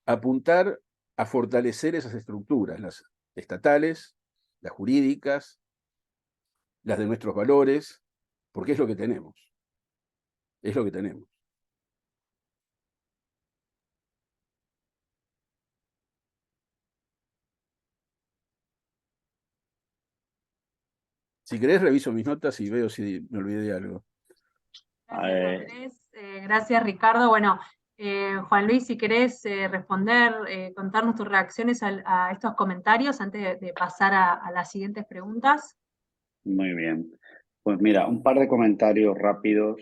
apuntar a fortalecer esas estructuras, las estatales, las jurídicas, las de nuestros valores, porque es lo que tenemos. Es lo que tenemos. Si querés, reviso mis notas y veo si me olvidé de algo. Gracias, Andrés. Gracias, Ricardo. Bueno, Juan Luis, si querés responder, contarnos tus reacciones a estos comentarios antes de pasar a las siguientes preguntas. Muy bien. Pues mira, un par de comentarios rápidos.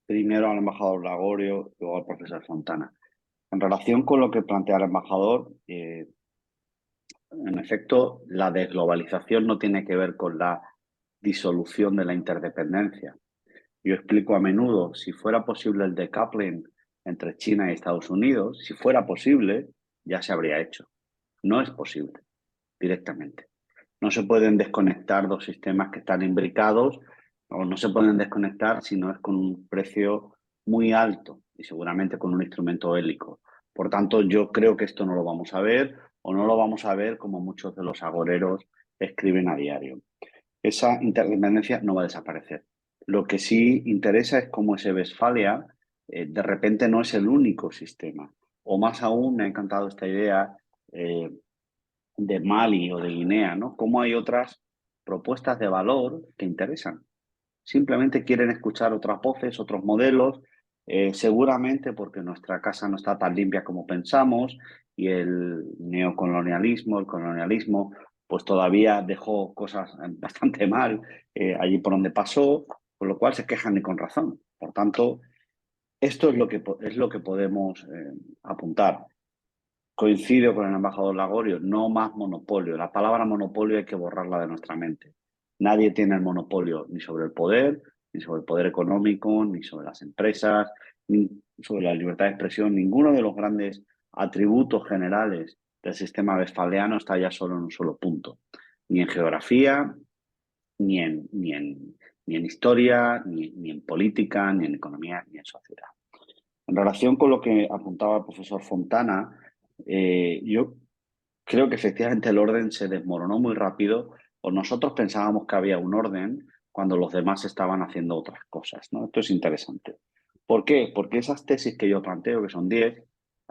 Primero al embajador Lagorio, luego al profesor Fontana. En relación con lo que plantea el embajador, en efecto, la desglobalización no tiene que ver con la disolución de la interdependencia. Yo explico a menudo, si fuera posible el decoupling entre China y Estados Unidos, si fuera posible, ya se habría hecho. No es posible, directamente. No se pueden desconectar dos sistemas que están imbricados o no se pueden desconectar si no es con un precio muy alto y seguramente con un instrumento bélico. Por tanto, yo creo que esto no lo vamos a ver, o no lo vamos a ver como muchos de los agoreros escriben a diario. Esa interdependencia no va a desaparecer. Lo que sí interesa es cómo ese Westfalia de repente no es el único sistema. O más aún, me ha encantado esta idea de Mali o de Guinea, ¿no? Cómo hay otras propuestas de valor que interesan. Simplemente quieren escuchar otras voces, otros modelos, seguramente porque nuestra casa no está tan limpia como pensamos y el neocolonialismo, el colonialismo, pues todavía dejó cosas bastante mal allí por donde pasó, con lo cual se quejan y con razón. Por tanto, esto es lo que podemos apuntar. Coincido con el embajador Lagorio, no más monopolio. La palabra monopolio hay que borrarla de nuestra mente. Nadie tiene el monopolio ni sobre el poder, ni sobre el poder económico, ni sobre las empresas, ni sobre la libertad de expresión. Ninguno de los grandes atributos generales del sistema westfaliano está ya solo en un solo punto. Ni en geografía, ni en historia, ni en política, ni en economía, ni en sociedad. En relación con lo que apuntaba el profesor Fontana, yo creo que efectivamente el orden se desmoronó muy rápido, o nosotros pensábamos que había un orden cuando los demás estaban haciendo otras cosas, ¿no? Esto es interesante. ¿Por qué? Porque esas tesis que yo planteo, que son 10,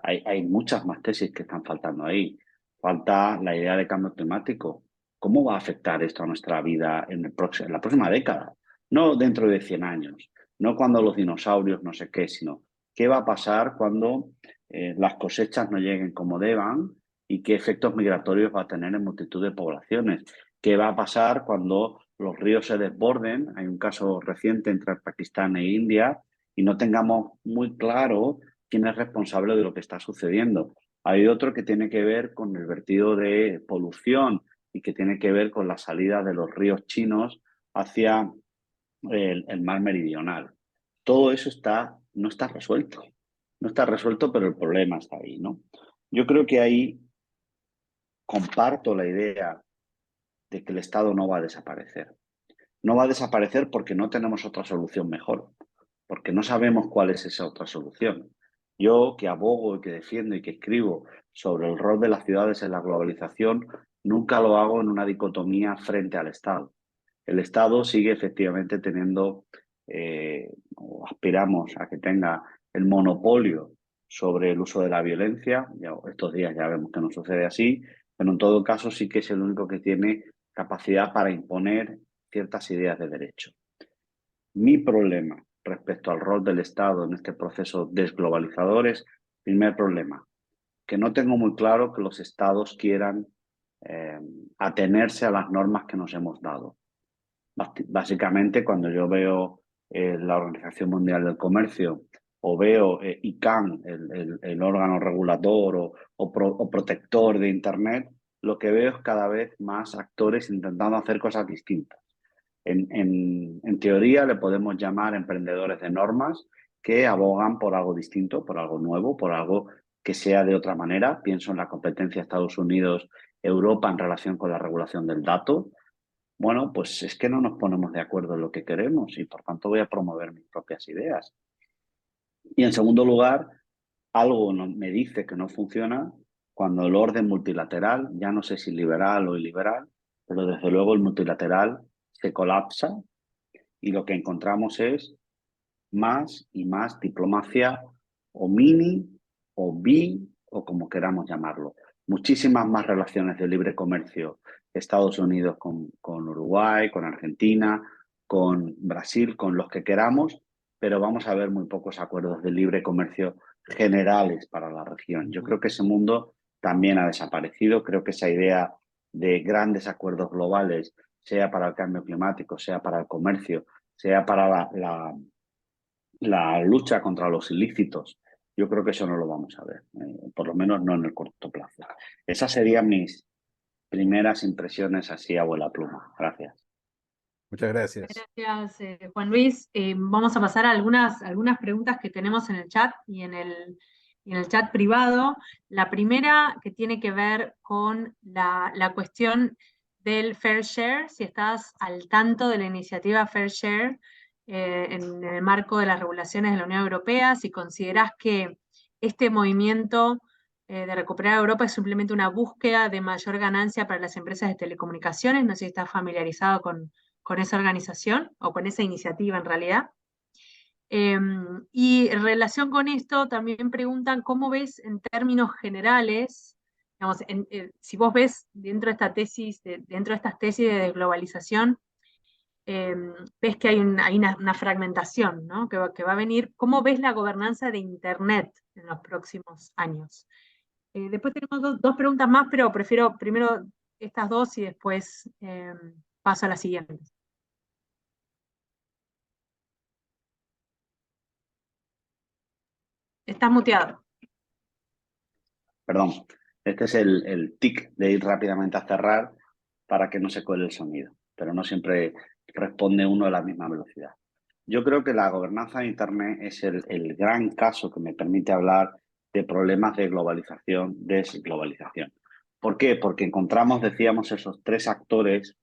hay muchas más tesis que están faltando ahí. Falta la idea de cambio climático. ¿Cómo va a afectar esto a nuestra vida en la próxima década? No dentro de 100 años, no cuando los dinosaurios no sé qué, sino qué va a pasar cuando las cosechas no lleguen como deban y qué efectos migratorios va a tener en multitud de poblaciones. ¿Qué va a pasar cuando los ríos se desborden? Hay un caso reciente entre Pakistán e India y no tengamos muy claro quién es responsable de lo que está sucediendo. Hay otro que tiene que ver con el vertido de polución y que tiene que ver con la salida de los ríos chinos hacia el mar meridional. Todo eso no está resuelto. No está resuelto, pero el problema está ahí, ¿no? Yo creo que ahí comparto la idea de que el Estado no va a desaparecer. No va a desaparecer porque no tenemos otra solución mejor, porque no sabemos cuál es esa otra solución. Yo, que abogo y que defiendo y que escribo sobre el rol de las ciudades en la globalización, nunca lo hago en una dicotomía frente al Estado. El Estado sigue efectivamente teniendo, o aspiramos a que tenga el monopolio sobre el uso de la violencia. Ya, estos días ya vemos que no sucede así, pero en todo caso sí que es el único que tiene capacidad para imponer ciertas ideas de derecho. Mi problema respecto al rol del Estado en este proceso desglobalizador es, primer problema, que no tengo muy claro que los Estados quieran atenerse a las normas que nos hemos dado. Básicamente, cuando yo veo la Organización Mundial del Comercio o veo ICANN, el órgano regulador o protector de Internet, lo que veo es cada vez más actores intentando hacer cosas distintas. En teoría le podemos llamar emprendedores de normas que abogan por algo distinto, por algo nuevo, por algo que sea de otra manera. Pienso en la competencia Estados Unidos-Europa en relación con la regulación del dato. Bueno, pues es que no nos ponemos de acuerdo en lo que queremos y por tanto voy a promover mis propias ideas. Y en segundo lugar, algo me dice que no funciona cuando el orden multilateral, ya no sé si liberal o iliberal, pero desde luego el multilateral se colapsa y lo que encontramos es más y más diplomacia o mini o bi o como queramos llamarlo. Muchísimas más relaciones de libre comercio Estados Unidos con Uruguay, con Argentina, con Brasil, con los que queramos, pero vamos a ver muy pocos acuerdos de libre comercio generales para la región. Yo creo que ese mundo también ha desaparecido. Creo que esa idea de grandes acuerdos globales, sea para el cambio climático, sea para el comercio, sea para la lucha contra los ilícitos, yo creo que eso no lo vamos a ver, por lo menos no en el corto plazo. Esas serían mis primeras impresiones así a vuela pluma. Gracias. Muchas gracias. Gracias, Juan Luis. Vamos a pasar a algunas preguntas que tenemos en el chat y en el chat privado. La primera que tiene que ver con la cuestión del Fair Share, si estás al tanto de la iniciativa Fair Share en el marco de las regulaciones de la Unión Europea, si considerás que este movimiento de recuperar Europa es simplemente una búsqueda de mayor ganancia para las empresas de telecomunicaciones. No sé si estás familiarizado con esa organización o con esa iniciativa en realidad. Y en relación con esto, también preguntan cómo ves en términos generales, digamos, si vos ves dentro de esta tesis, dentro de estas tesis de desglobalización, ves que hay una fragmentación, ¿no? que va a venir. ¿Cómo ves la gobernanza de Internet en los próximos años? Después tenemos dos preguntas más, pero prefiero primero estas dos y después paso a las siguientes. Estás muteado. Perdón, este es el tic de ir rápidamente a cerrar para que no se cuele el sonido, pero no siempre responde uno a la misma velocidad. Yo creo que la gobernanza de Internet es el gran caso que me permite hablar de problemas de globalización, desglobalización. ¿Por qué? Porque encontramos, decíamos, esos tres actores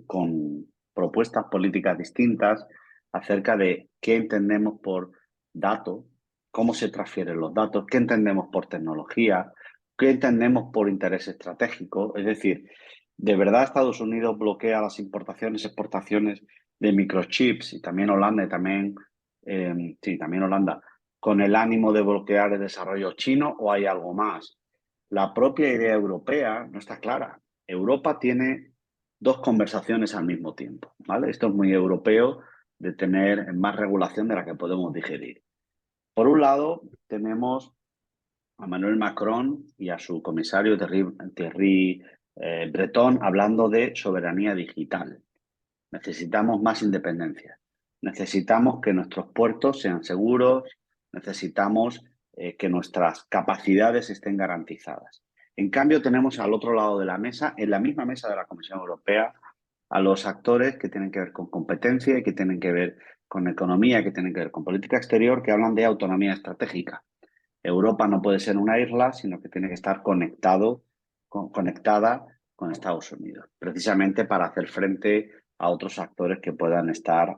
con propuestas políticas distintas acerca de qué entendemos por dato, cómo se transfieren los datos, qué entendemos por tecnología, qué entendemos por interés estratégico. Es decir, ¿de verdad Estados Unidos bloquea las importaciones, exportaciones de microchips y también Holanda también Holanda, con el ánimo de bloquear el desarrollo chino o hay algo más? La propia idea europea no está clara. Europa tiene dos conversaciones al mismo tiempo, ¿vale? Esto es muy europeo de tener más regulación de la que podemos digerir. Por un lado, tenemos a Emmanuel Macron y a su comisario Thierry Breton hablando de soberanía digital. Necesitamos más independencia. Necesitamos que nuestros puertos sean seguros. Necesitamos que nuestras capacidades estén garantizadas. En cambio, tenemos al otro lado de la mesa, en la misma mesa de la Comisión Europea, a los actores que tienen que ver con competencia y que tienen que ver con economía, que tienen que ver con política exterior, que hablan de autonomía estratégica. Europa no puede ser una isla, sino que tiene que estar conectada con Estados Unidos, precisamente para hacer frente a otros actores que puedan estar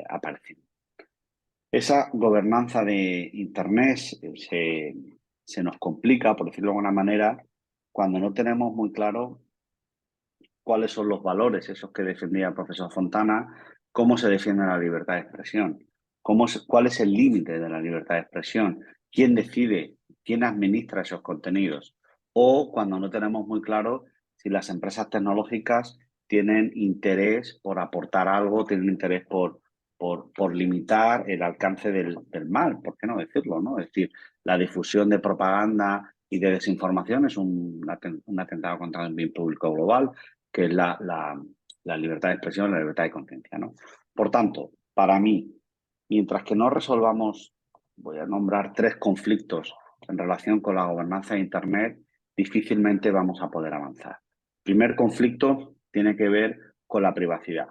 apareciendo. Esa gobernanza de Internet se nos complica, por decirlo de alguna manera, cuando no tenemos muy claro cuáles son los valores, esos que defendía el profesor Fontana, cómo se defiende la libertad de expresión, cuál es el límite de la libertad de expresión, quién decide, quién administra esos contenidos, o cuando no tenemos muy claro si las empresas tecnológicas tienen interés por aportar algo, tienen interés por limitar el alcance del mal, ¿por qué no decirlo? ¿No? Es decir, la difusión de propaganda y de desinformación es un atentado contra el bien público global, que es la libertad de expresión, la libertad de conciencia, ¿no? Por tanto, para mí, mientras que no resolvamos, voy a nombrar 3 conflictos en relación con la gobernanza de Internet, difícilmente vamos a poder avanzar. El primer conflicto tiene que ver con la privacidad.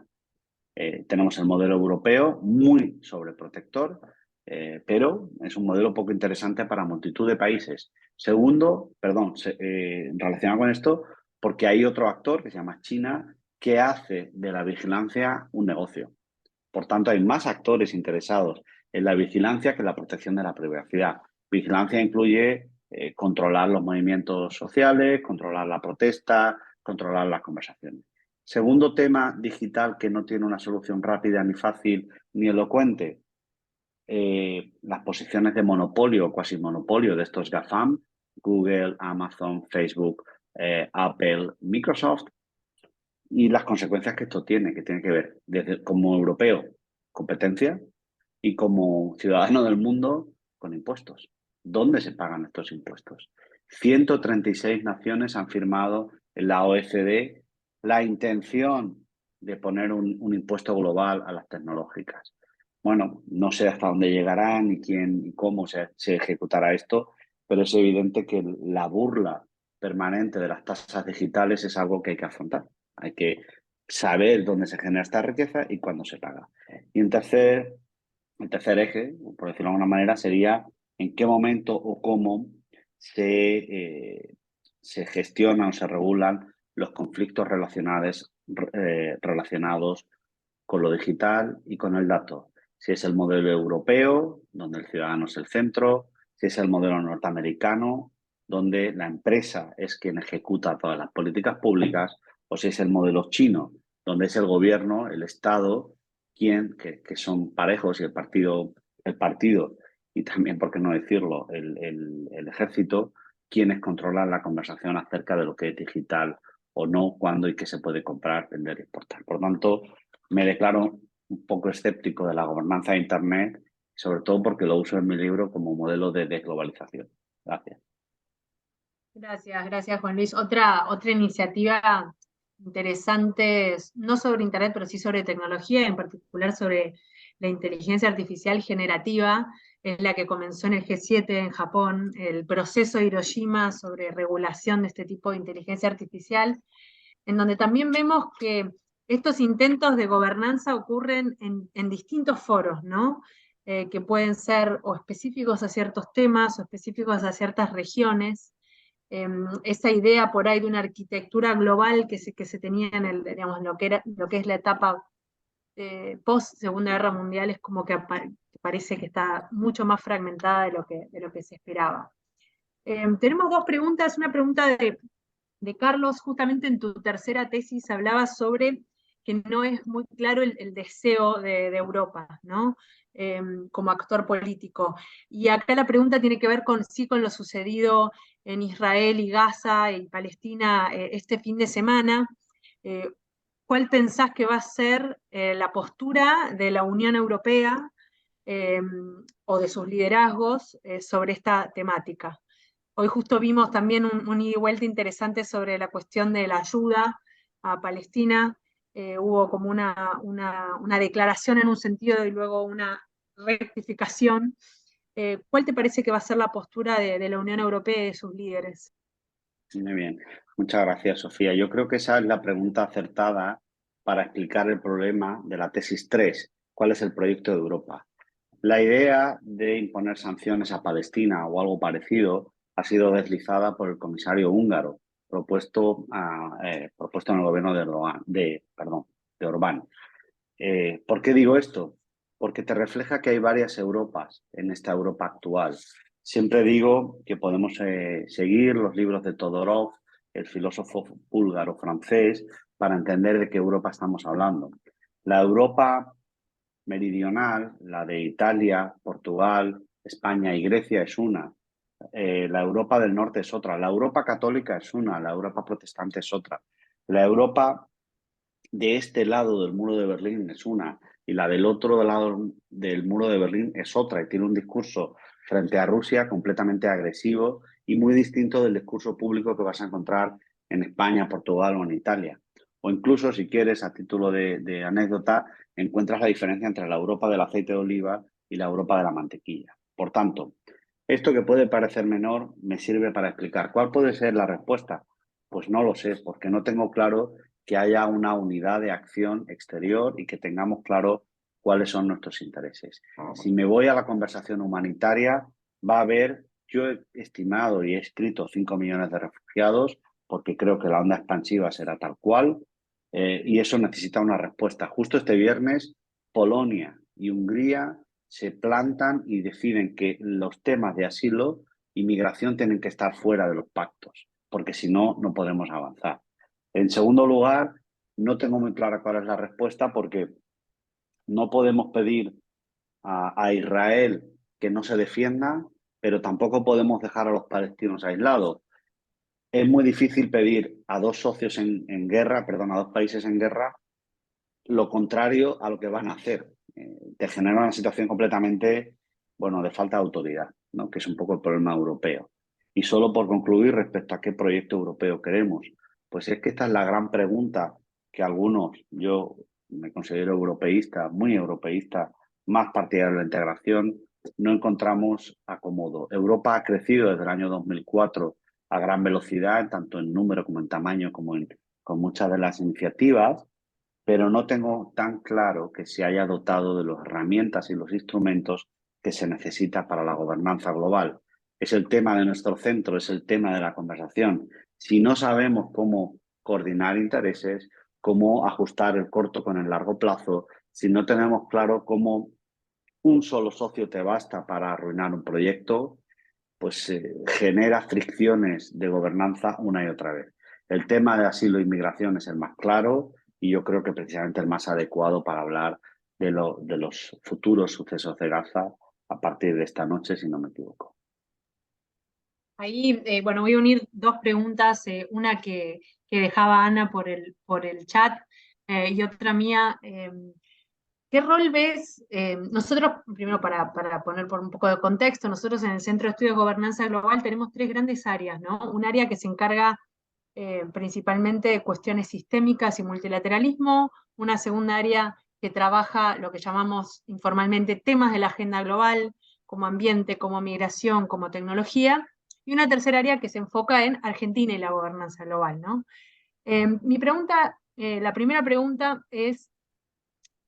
Tenemos el modelo europeo muy sobreprotector, pero es un modelo poco interesante para multitud de países. Segundo, relacionado con esto, porque hay otro actor que se llama China que hace de la vigilancia un negocio. Por tanto, hay más actores interesados en la vigilancia que en la protección de la privacidad. Vigilancia incluye controlar los movimientos sociales, controlar la protesta, controlar las conversaciones. Segundo tema digital que no tiene una solución rápida, ni fácil, ni elocuente. Las posiciones de monopolio o cuasi monopolio de estos GAFAM, Google, Amazon, Facebook, Apple, Microsoft, y las consecuencias que esto tiene, que tiene que ver desde como europeo, competencia, y como ciudadano del mundo, con impuestos. ¿Dónde se pagan estos impuestos? 136 naciones han firmado en la OECD la intención de poner un impuesto global a las tecnológicas. Bueno, no sé hasta dónde llegará, ni quién, ni cómo se ejecutará esto, pero es evidente que la burla permanente de las tasas digitales es algo que hay que afrontar. Hay que saber dónde se genera esta riqueza y cuándo se paga. Y el tercer eje, por decirlo de alguna manera, sería en qué momento o cómo se gestionan o se regulan los conflictos relacionados con lo digital y con el dato. Si es el modelo europeo, donde el ciudadano es el centro, si es el modelo norteamericano, donde la empresa es quien ejecuta todas las políticas públicas, o si es el modelo chino, donde es el gobierno, el Estado, que son parejos, y el partido y también, por qué no decirlo, el ejército, quienes controlan la conversación acerca de lo que es digital o no, cuándo y qué se puede comprar, vender y exportar. Por tanto, me declaro un poco escéptico de la gobernanza de Internet, sobre todo porque lo uso en mi libro como modelo de desglobalización. Gracias. Gracias Juan Luis. Otra iniciativa interesante, no sobre Internet, pero sí sobre tecnología, en particular sobre la inteligencia artificial generativa, es la que comenzó en el G7 en Japón, el proceso Hiroshima sobre regulación de este tipo de inteligencia artificial, en donde también vemos que estos intentos de gobernanza ocurren en distintos foros, ¿no? Que pueden ser o específicos a ciertos temas o específicos a ciertas regiones. Esa idea por ahí de una arquitectura global que se tenía en digamos, lo que es la etapa post Segunda Guerra Mundial es como que parece que está mucho más fragmentada de lo que se esperaba. Tenemos dos preguntas, una pregunta de Carlos, justamente en tu tercera tesis hablabas sobre que no es muy claro el deseo de Europa, ¿no? Como actor político. Y acá la pregunta tiene que ver con lo sucedido en Israel y Gaza y Palestina este fin de semana. ¿Cuál pensás que va a ser la postura de la Unión Europea o de sus liderazgos sobre esta temática? Hoy justo vimos también un ida y vuelta interesante sobre la cuestión de la ayuda a Palestina. Hubo como una declaración en un sentido y luego una rectificación. ¿Cuál te parece que va a ser la postura de la Unión Europea y de sus líderes? Muy bien. Muchas gracias, Sofía. Yo creo que esa es la pregunta acertada para explicar el problema de la tesis 3. ¿Cuál es el proyecto de Europa? La idea de imponer sanciones a Palestina o algo parecido ha sido deslizada por el comisario húngaro, propuesto en el gobierno de Orbán. ¿Por qué digo esto? Porque te refleja que hay varias Europas en esta Europa actual. Siempre digo que podemos seguir los libros de Todorov, el filósofo búlgaro-francés, para entender de qué Europa estamos hablando. La Europa meridional, la de Italia, Portugal, España y Grecia es una. La Europa del norte es otra. La Europa católica es una. La Europa protestante es otra. La Europa de este lado del muro de Berlín es una y la del otro lado del muro de Berlín es otra, y tiene un discurso frente a Rusia completamente agresivo y muy distinto del discurso público que vas a encontrar en España, Portugal o en Italia. O incluso, si quieres, a título de anécdota, encuentras la diferencia entre la Europa del aceite de oliva y la Europa de la mantequilla. Por tanto, esto que puede parecer menor me sirve para explicar cuál puede ser la respuesta. Pues no lo sé, porque no tengo claro que haya una unidad de acción exterior y que tengamos claro cuáles son nuestros intereses. Si me voy a la conversación humanitaria, va a haber, yo he estimado y he escrito 5 millones de refugiados, porque creo que la onda expansiva será tal cual, y eso necesita una respuesta. Justo este viernes, Polonia y Hungría se plantan y deciden que los temas de asilo y migración tienen que estar fuera de los pactos, porque si no, no podemos avanzar. En segundo lugar, no tengo muy clara cuál es la respuesta, porque no podemos pedir a Israel que no se defienda, pero tampoco podemos dejar a los palestinos aislados. Es muy difícil pedir a dos socios en guerra, perdón, a dos países en guerra, lo contrario a lo que van a hacer. Te genera una situación completamente, bueno, de falta de autoridad, ¿no? Que es un poco el problema europeo. Y solo por concluir respecto a qué proyecto europeo queremos, pues es que esta es la gran pregunta que algunos, yo me considero europeísta, muy europeísta, más partidario de la integración, no encontramos acomodo. Europa ha crecido desde el año 2004 a gran velocidad, tanto en número como en tamaño, como con muchas de las iniciativas, pero no tengo tan claro que se haya dotado de las herramientas y los instrumentos que se necesita para la gobernanza global. Es el tema de nuestro centro, es el tema de la conversación. Si no sabemos cómo coordinar intereses, cómo ajustar el corto con el largo plazo, si no tenemos claro cómo un solo socio te basta para arruinar un proyecto, pues genera fricciones de gobernanza una y otra vez. El tema de asilo e inmigración es el más claro y yo creo que precisamente el más adecuado para hablar de los futuros sucesos de Gaza a partir de esta noche, si no me equivoco. Ahí, bueno, voy a unir dos preguntas, una que dejaba Ana por el chat y otra mía. ¿Qué rol ves? Nosotros, primero para poner por un poco de contexto, nosotros en el Centro de Estudios de Gobernanza Global tenemos tres grandes áreas, ¿no? Un área que se encarga principalmente de cuestiones sistémicas y multilateralismo, una segunda área que trabaja lo que llamamos informalmente temas de la agenda global, como ambiente, como migración, como tecnología, y una tercera área que se enfoca en Argentina y la gobernanza global, ¿no? Mi pregunta, la primera pregunta es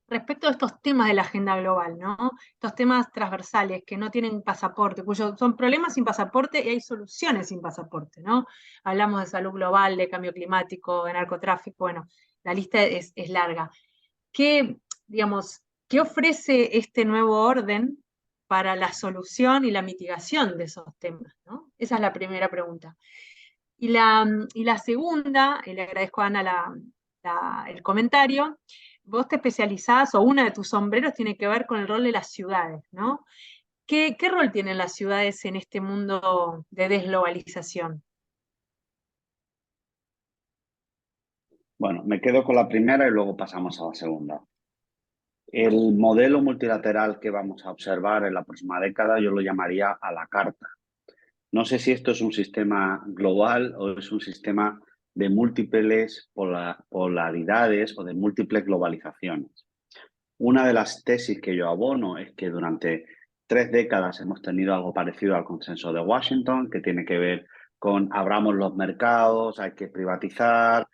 respecto a estos temas de la agenda global, ¿no? Estos temas transversales que no tienen pasaporte, cuyos son problemas sin pasaporte y hay soluciones sin pasaporte, ¿no? Hablamos de salud global, de cambio climático, de narcotráfico, bueno, la lista es larga. ¿Qué, digamos, qué ofrece este nuevo orden para la solución y la mitigación de esos temas, ¿no? Esa es la primera pregunta. Y la segunda, y le agradezco a Ana el comentario, vos te especializás, o uno de tus sombreros tiene que ver con el rol de las ciudades, ¿no? ¿Qué rol tienen las ciudades en este mundo de desglobalización? Bueno, me quedo con la primera y luego pasamos a la segunda. El modelo multilateral que vamos a observar en la próxima década yo lo llamaría a la carta. No sé si esto es un sistema global o es un sistema de múltiples polaridades o de múltiples globalizaciones. Una de las tesis que yo abono es que durante 3 décadas hemos tenido algo parecido al consenso de Washington, que tiene que ver con abramos los mercados, hay que privatizar,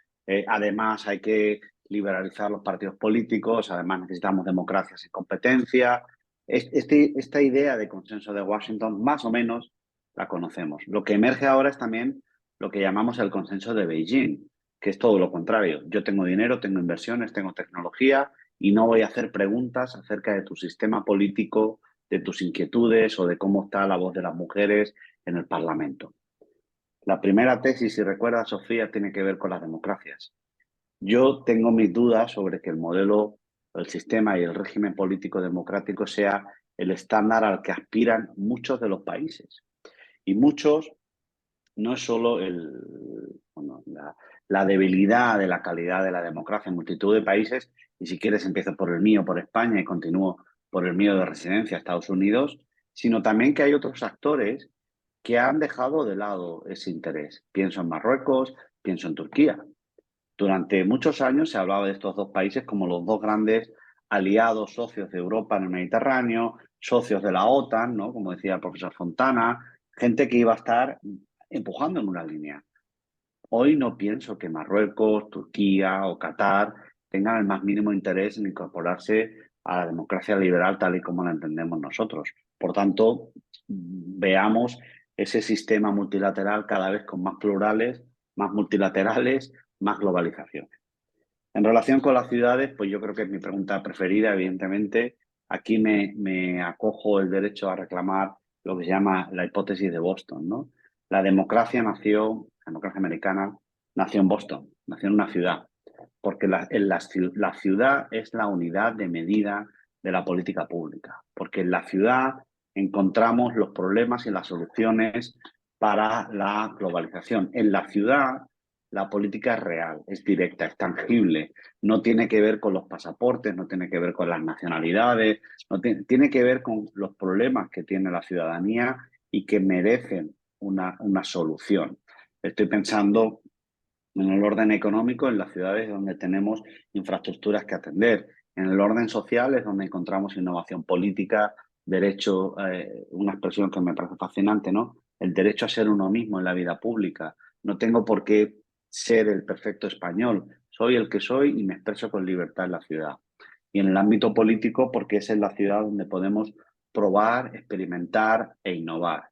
además hay que liberalizar los partidos políticos, además necesitamos democracia sin competencia. Esta idea de consenso de Washington más o menos la conocemos. Lo que emerge ahora es también lo que llamamos el consenso de Beijing, que es todo lo contrario. Yo tengo dinero, tengo inversiones, tengo tecnología y no voy a hacer preguntas acerca de tu sistema político, de tus inquietudes o de cómo está la voz de las mujeres en el Parlamento. La primera tesis, si recuerdas, Sofía, tiene que ver con las democracias. Yo tengo mis dudas sobre que el modelo, el sistema y el régimen político democrático sea el estándar al que aspiran muchos de los países. Y muchos no es solo la debilidad de la calidad de la democracia en multitud de países, y si quieres empiezo por el mío, por España, y continúo por el mío de residencia, Estados Unidos, sino también que hay otros actores que han dejado de lado ese interés. Pienso en Marruecos, pienso en Turquía. Durante muchos años se hablaba de estos dos países como los dos grandes aliados, socios de Europa en el Mediterráneo, socios de la OTAN, ¿no? Como decía el profesor Fontana, gente que iba a estar empujando en una línea. Hoy no pienso que Marruecos, Turquía o Qatar tengan el más mínimo interés en incorporarse a la democracia liberal tal y como la entendemos nosotros. Por tanto, veamos ese sistema multilateral cada vez con más plurales, más multilaterales, más globalización. En relación con las ciudades, pues yo creo que es mi pregunta preferida, evidentemente. Aquí me acojo el derecho a reclamar lo que se llama la hipótesis de Boston, ¿no? La democracia americana nació en Boston, nació en una ciudad, porque la ciudad es la unidad de medida de la política pública, porque en la ciudad encontramos los problemas y las soluciones para la globalización. En la ciudad la política es real, es directa, es tangible, no tiene que ver con los pasaportes, no tiene que ver con las nacionalidades, tiene que ver con los problemas que tiene la ciudadanía y que merecen una solución. Estoy pensando en el orden económico, en las ciudades donde tenemos infraestructuras que atender. En el orden social es donde encontramos innovación política, derecho, una expresión que me parece fascinante, ¿no? El derecho a ser uno mismo en la vida pública. No tengo por qué ser el perfecto español. Soy el que soy y me expreso con libertad en la ciudad. Y en el ámbito político, porque es en la ciudad donde podemos probar, experimentar e innovar.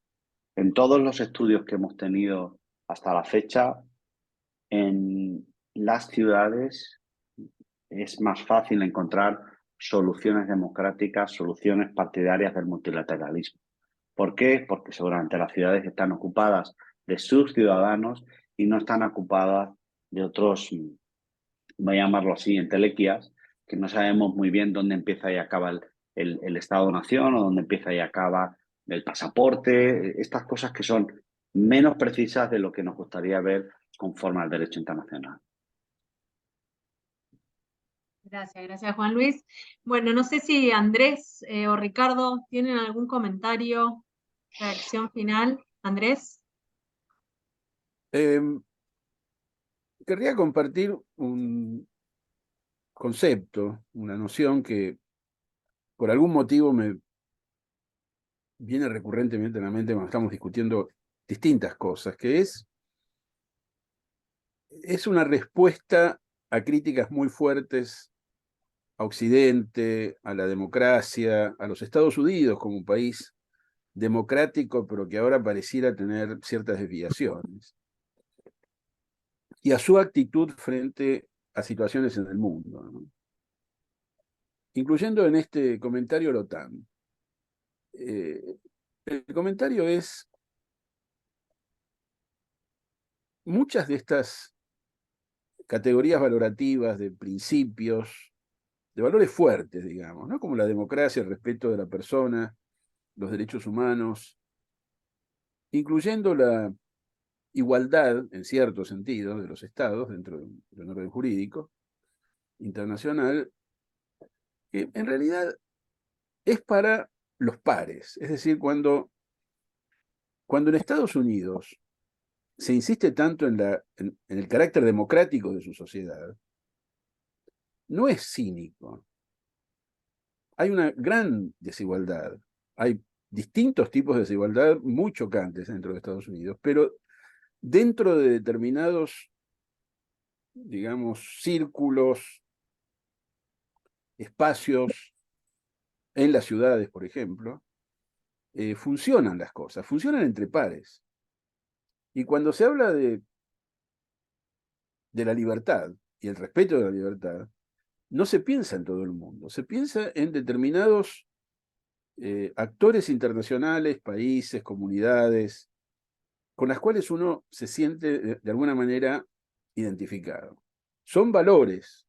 En todos los estudios que hemos tenido hasta la fecha, en las ciudades es más fácil encontrar soluciones democráticas, soluciones partidarias del multilateralismo. ¿Por qué? Porque seguramente las ciudades están ocupadas de sus ciudadanos y no están ocupadas de otros, voy a llamarlo así, entelequias, que no sabemos muy bien dónde empieza y acaba el Estado-Nación o dónde empieza y acaba el pasaporte, estas cosas que son menos precisas de lo que nos gustaría ver conforme al derecho internacional. Gracias Juan Luis. Bueno, no sé si Andrés o Ricardo tienen algún comentario, reacción final. Andrés. Querría compartir un concepto, una noción que por algún motivo me viene recurrentemente a la mente cuando estamos discutiendo distintas cosas, que es una respuesta a críticas muy fuertes a Occidente, a la democracia, a los Estados Unidos como un país democrático, pero que ahora pareciera tener ciertas desviaciones, y a su actitud frente a situaciones en el mundo, ¿no? Incluyendo en este comentario la OTAN. El comentario es, muchas de estas categorías valorativas de principios, de valores fuertes, digamos, ¿no? Como la democracia, el respeto de la persona, los derechos humanos, incluyendo la igualdad, en cierto sentido, de los estados dentro de un orden jurídico internacional, que en realidad es para los pares. Es decir, cuando en Estados Unidos se insiste tanto en el carácter democrático de su sociedad, no es cínico. Hay una gran desigualdad. Hay distintos tipos de desigualdad muy chocantes dentro de Estados Unidos, pero dentro de determinados, digamos, círculos, espacios, en las ciudades, por ejemplo, funcionan las cosas, funcionan entre pares. Y cuando se habla de la libertad y el respeto de la libertad, no se piensa en todo el mundo, se piensa en determinados actores internacionales, países, comunidades, con las cuales uno se siente de alguna manera identificado. Son valores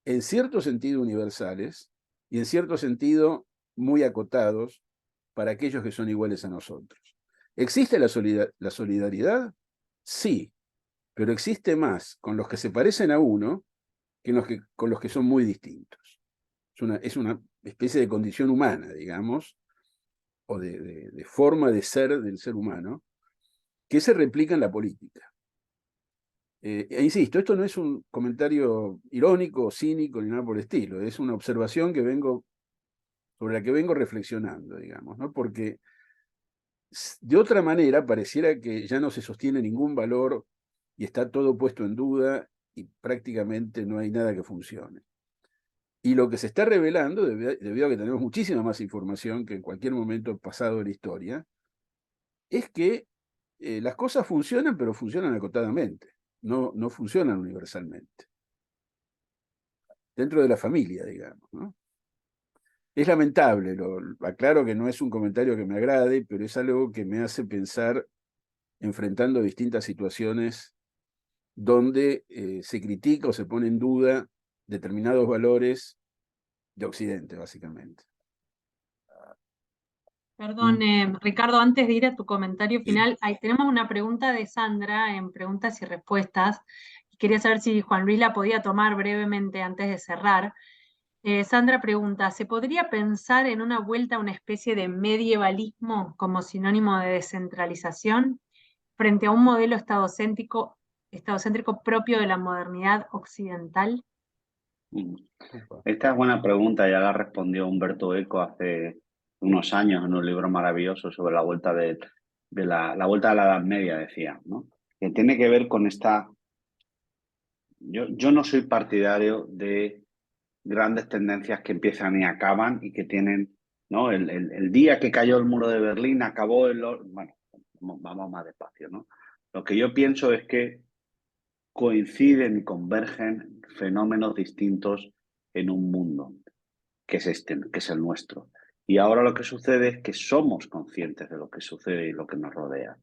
en cierto sentido universales y en cierto sentido muy acotados para aquellos que son iguales a nosotros. ¿Existe la solidaridad? Sí, pero existe más con los que se parecen a uno que con los que son muy distintos. Es una especie de condición humana, digamos, o de forma de ser del ser humano, que se replica en la política. Insisto, esto no es un comentario irónico, cínico, ni nada por el estilo, es una observación sobre la que vengo reflexionando, digamos, ¿no? Porque de otra manera pareciera que ya no se sostiene ningún valor y está todo puesto en duda y prácticamente no hay nada que funcione. Y lo que se está revelando, debido a que tenemos muchísima más información que en cualquier momento pasado de la historia, es que las cosas funcionan, pero funcionan acotadamente, no funcionan universalmente. Dentro de la familia, digamos, ¿no? Es lamentable, aclaro que no es un comentario que me agrade, pero es algo que me hace pensar enfrentando distintas situaciones donde se critica o se pone en duda determinados valores de Occidente, básicamente. Perdón, Ricardo, antes de ir a tu comentario final, ahí tenemos una pregunta de Sandra en preguntas y respuestas. Quería saber si Juan Luis la podía tomar brevemente antes de cerrar. Sandra pregunta, ¿se podría pensar en una vuelta a una especie de medievalismo como sinónimo de descentralización frente a un modelo estadocéntrico propio de la modernidad occidental? Esta es buena pregunta, ya la respondió Humberto Eco hace unos años en un libro maravilloso sobre la vuelta la vuelta a la Edad Media, decía, ¿no? Que tiene que ver con esta... Yo no soy partidario de grandes tendencias que empiezan y acaban y que tienen, ¿no? El día que cayó el muro de Berlín acabó el... Bueno, vamos más despacio, ¿no? Lo que yo pienso es que coinciden y convergen fenómenos distintos en un mundo, que es este, que es el nuestro. Y ahora lo que sucede es que somos conscientes de lo que sucede y lo que nos rodea.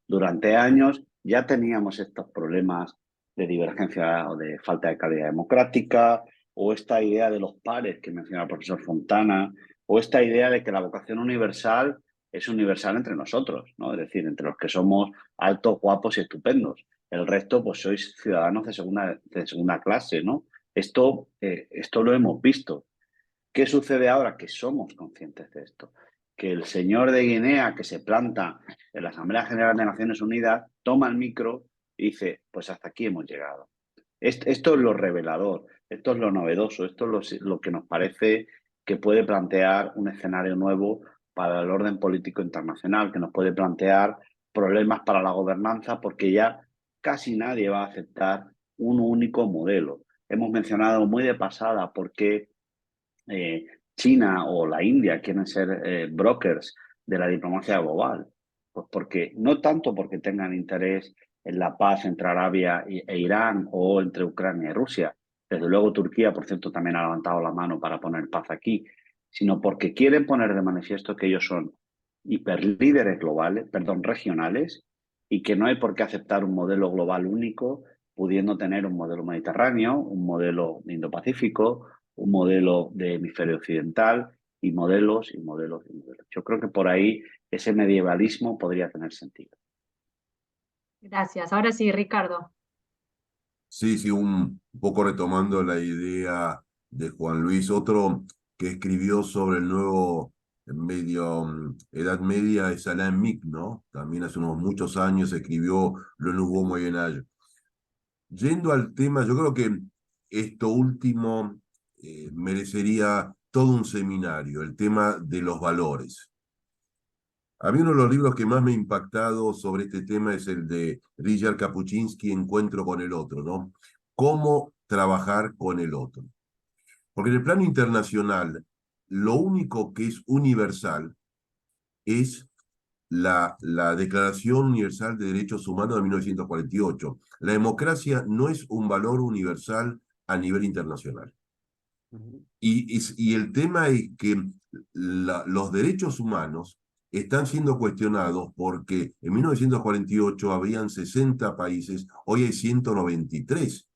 Durante años ya teníamos estos problemas de divergencia o de falta de calidad democrática, o esta idea de los pares que mencionaba el profesor Fontana, o esta idea de que la vocación universal es universal entre nosotros, ¿no? Es decir, entre los que somos altos, guapos y estupendos. El resto, pues sois ciudadanos de segunda clase, ¿no? Esto lo hemos visto. ¿Qué sucede ahora? Que somos conscientes de esto. Que el señor de Guinea que se planta en la Asamblea General de Naciones Unidas toma el micro y dice, pues hasta aquí hemos llegado. Esto es lo revelador, esto es lo novedoso, esto es lo que nos parece que puede plantear un escenario nuevo para el orden político internacional, que nos puede plantear problemas para la gobernanza, porque ya casi nadie va a aceptar un único modelo. Hemos mencionado muy de pasada por qué China o la India quieren ser brokers de la diplomacia global. Pues porque, no tanto porque tengan interés en la paz entre Arabia e Irán o entre Ucrania y Rusia. Desde luego Turquía, por cierto, también ha levantado la mano para poner paz aquí, sino porque quieren poner de manifiesto que ellos son hiperlíderes globales, regionales, y que no hay por qué aceptar un modelo global único, pudiendo tener un modelo mediterráneo, un modelo Indo-Pacífico, un modelo de hemisferio occidental y modelos y modelos y modelos. Yo creo que por ahí ese medievalismo podría tener sentido. Gracias. Ahora sí, Ricardo. Sí, sí, un poco retomando la idea de Juan Luis, otro que escribió sobre el nuevo Edad Media es Alain Mick, ¿no? También hace unos muchos años escribió Le Nouveau Moyen Âge. Yendo al tema, yo creo que esto último merecería todo un seminario, el tema de los valores. A mí uno de los libros que más me ha impactado sobre este tema es el de Richard Kapuscinski, Encuentro con el otro, ¿no? Cómo trabajar con el otro. Porque en el plano internacional, lo único que es universal es la Declaración Universal de Derechos Humanos de 1948. La democracia no es un valor universal a nivel internacional. Y el tema es que los derechos humanos están siendo cuestionados porque en 1948 habían 60 países, hoy hay 193.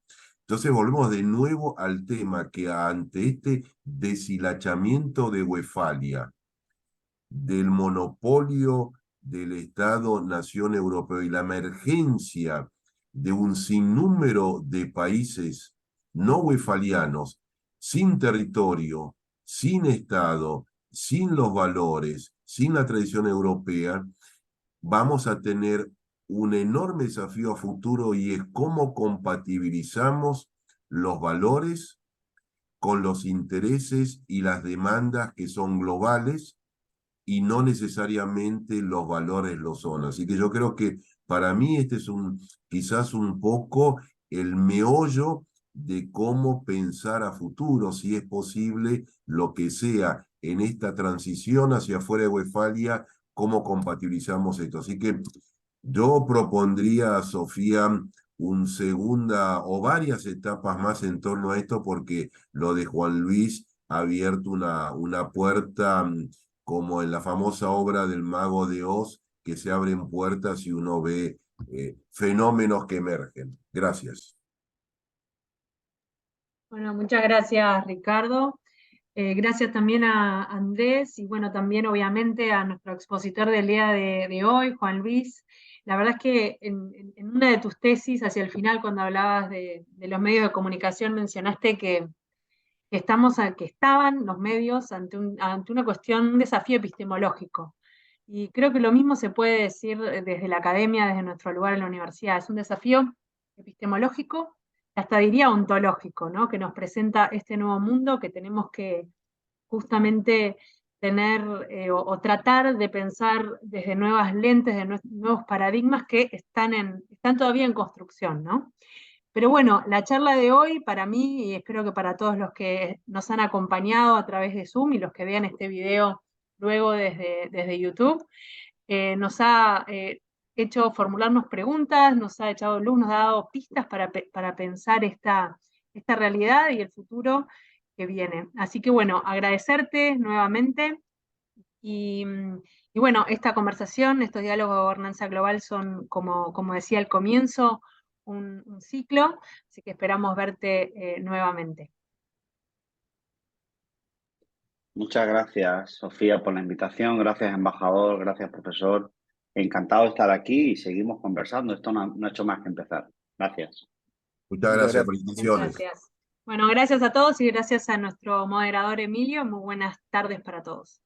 Entonces volvemos de nuevo al tema que ante este deshilachamiento de Westfalia, del monopolio del Estado-Nación Europeo y la emergencia de un sinnúmero de países no westfalianos, sin territorio, sin Estado, sin los valores, sin la tradición europea, vamos a tener un enorme desafío a futuro y es cómo compatibilizamos los valores con los intereses y las demandas que son globales y no necesariamente los valores lo son. Así que yo creo que para mí este es quizás un poco el meollo de cómo pensar a futuro, si es posible, lo que sea en esta transición hacia afuera de Westfalia, cómo compatibilizamos esto. Así que yo propondría a Sofía un segunda o varias etapas más en torno a esto, porque lo de Juan Luis ha abierto una puerta como en la famosa obra del Mago de Oz, que se abren puertas y uno ve fenómenos que emergen. Gracias. Bueno, muchas gracias, Ricardo. Gracias también a Andrés y bueno, también obviamente a nuestro expositor del día de hoy, Juan Luis. La verdad es que en una de tus tesis, hacia el final, cuando hablabas de los medios de comunicación, mencionaste que estaban los medios ante una cuestión, un desafío epistemológico. Y creo que lo mismo se puede decir desde la academia, desde nuestro lugar en la universidad. Es un desafío epistemológico, hasta diría ontológico, ¿no? Que nos presenta este nuevo mundo que tenemos que justamente tener o tratar de pensar desde nuevas lentes, de nuevos paradigmas que están todavía en construcción, ¿no? Pero bueno, la charla de hoy para mí, y espero que para todos los que nos han acompañado a través de Zoom y los que vean este video luego desde YouTube, nos ha hecho formularnos preguntas, nos ha echado luz, nos ha dado pistas para pensar esta realidad y el futuro que viene. Así que bueno, agradecerte nuevamente y bueno, esta conversación, estos diálogos de gobernanza global son, como decía al comienzo, un ciclo, así que esperamos verte nuevamente. Muchas gracias, Sofía, por la invitación. Gracias, embajador. Gracias, profesor. Encantado de estar aquí y seguimos conversando. Esto no ha hecho más que empezar. Gracias. Muchas Muchas gracias, gracias. felicitaciones. Gracias. Bueno, gracias a todos y gracias a nuestro moderador Emilio. Muy buenas tardes para todos.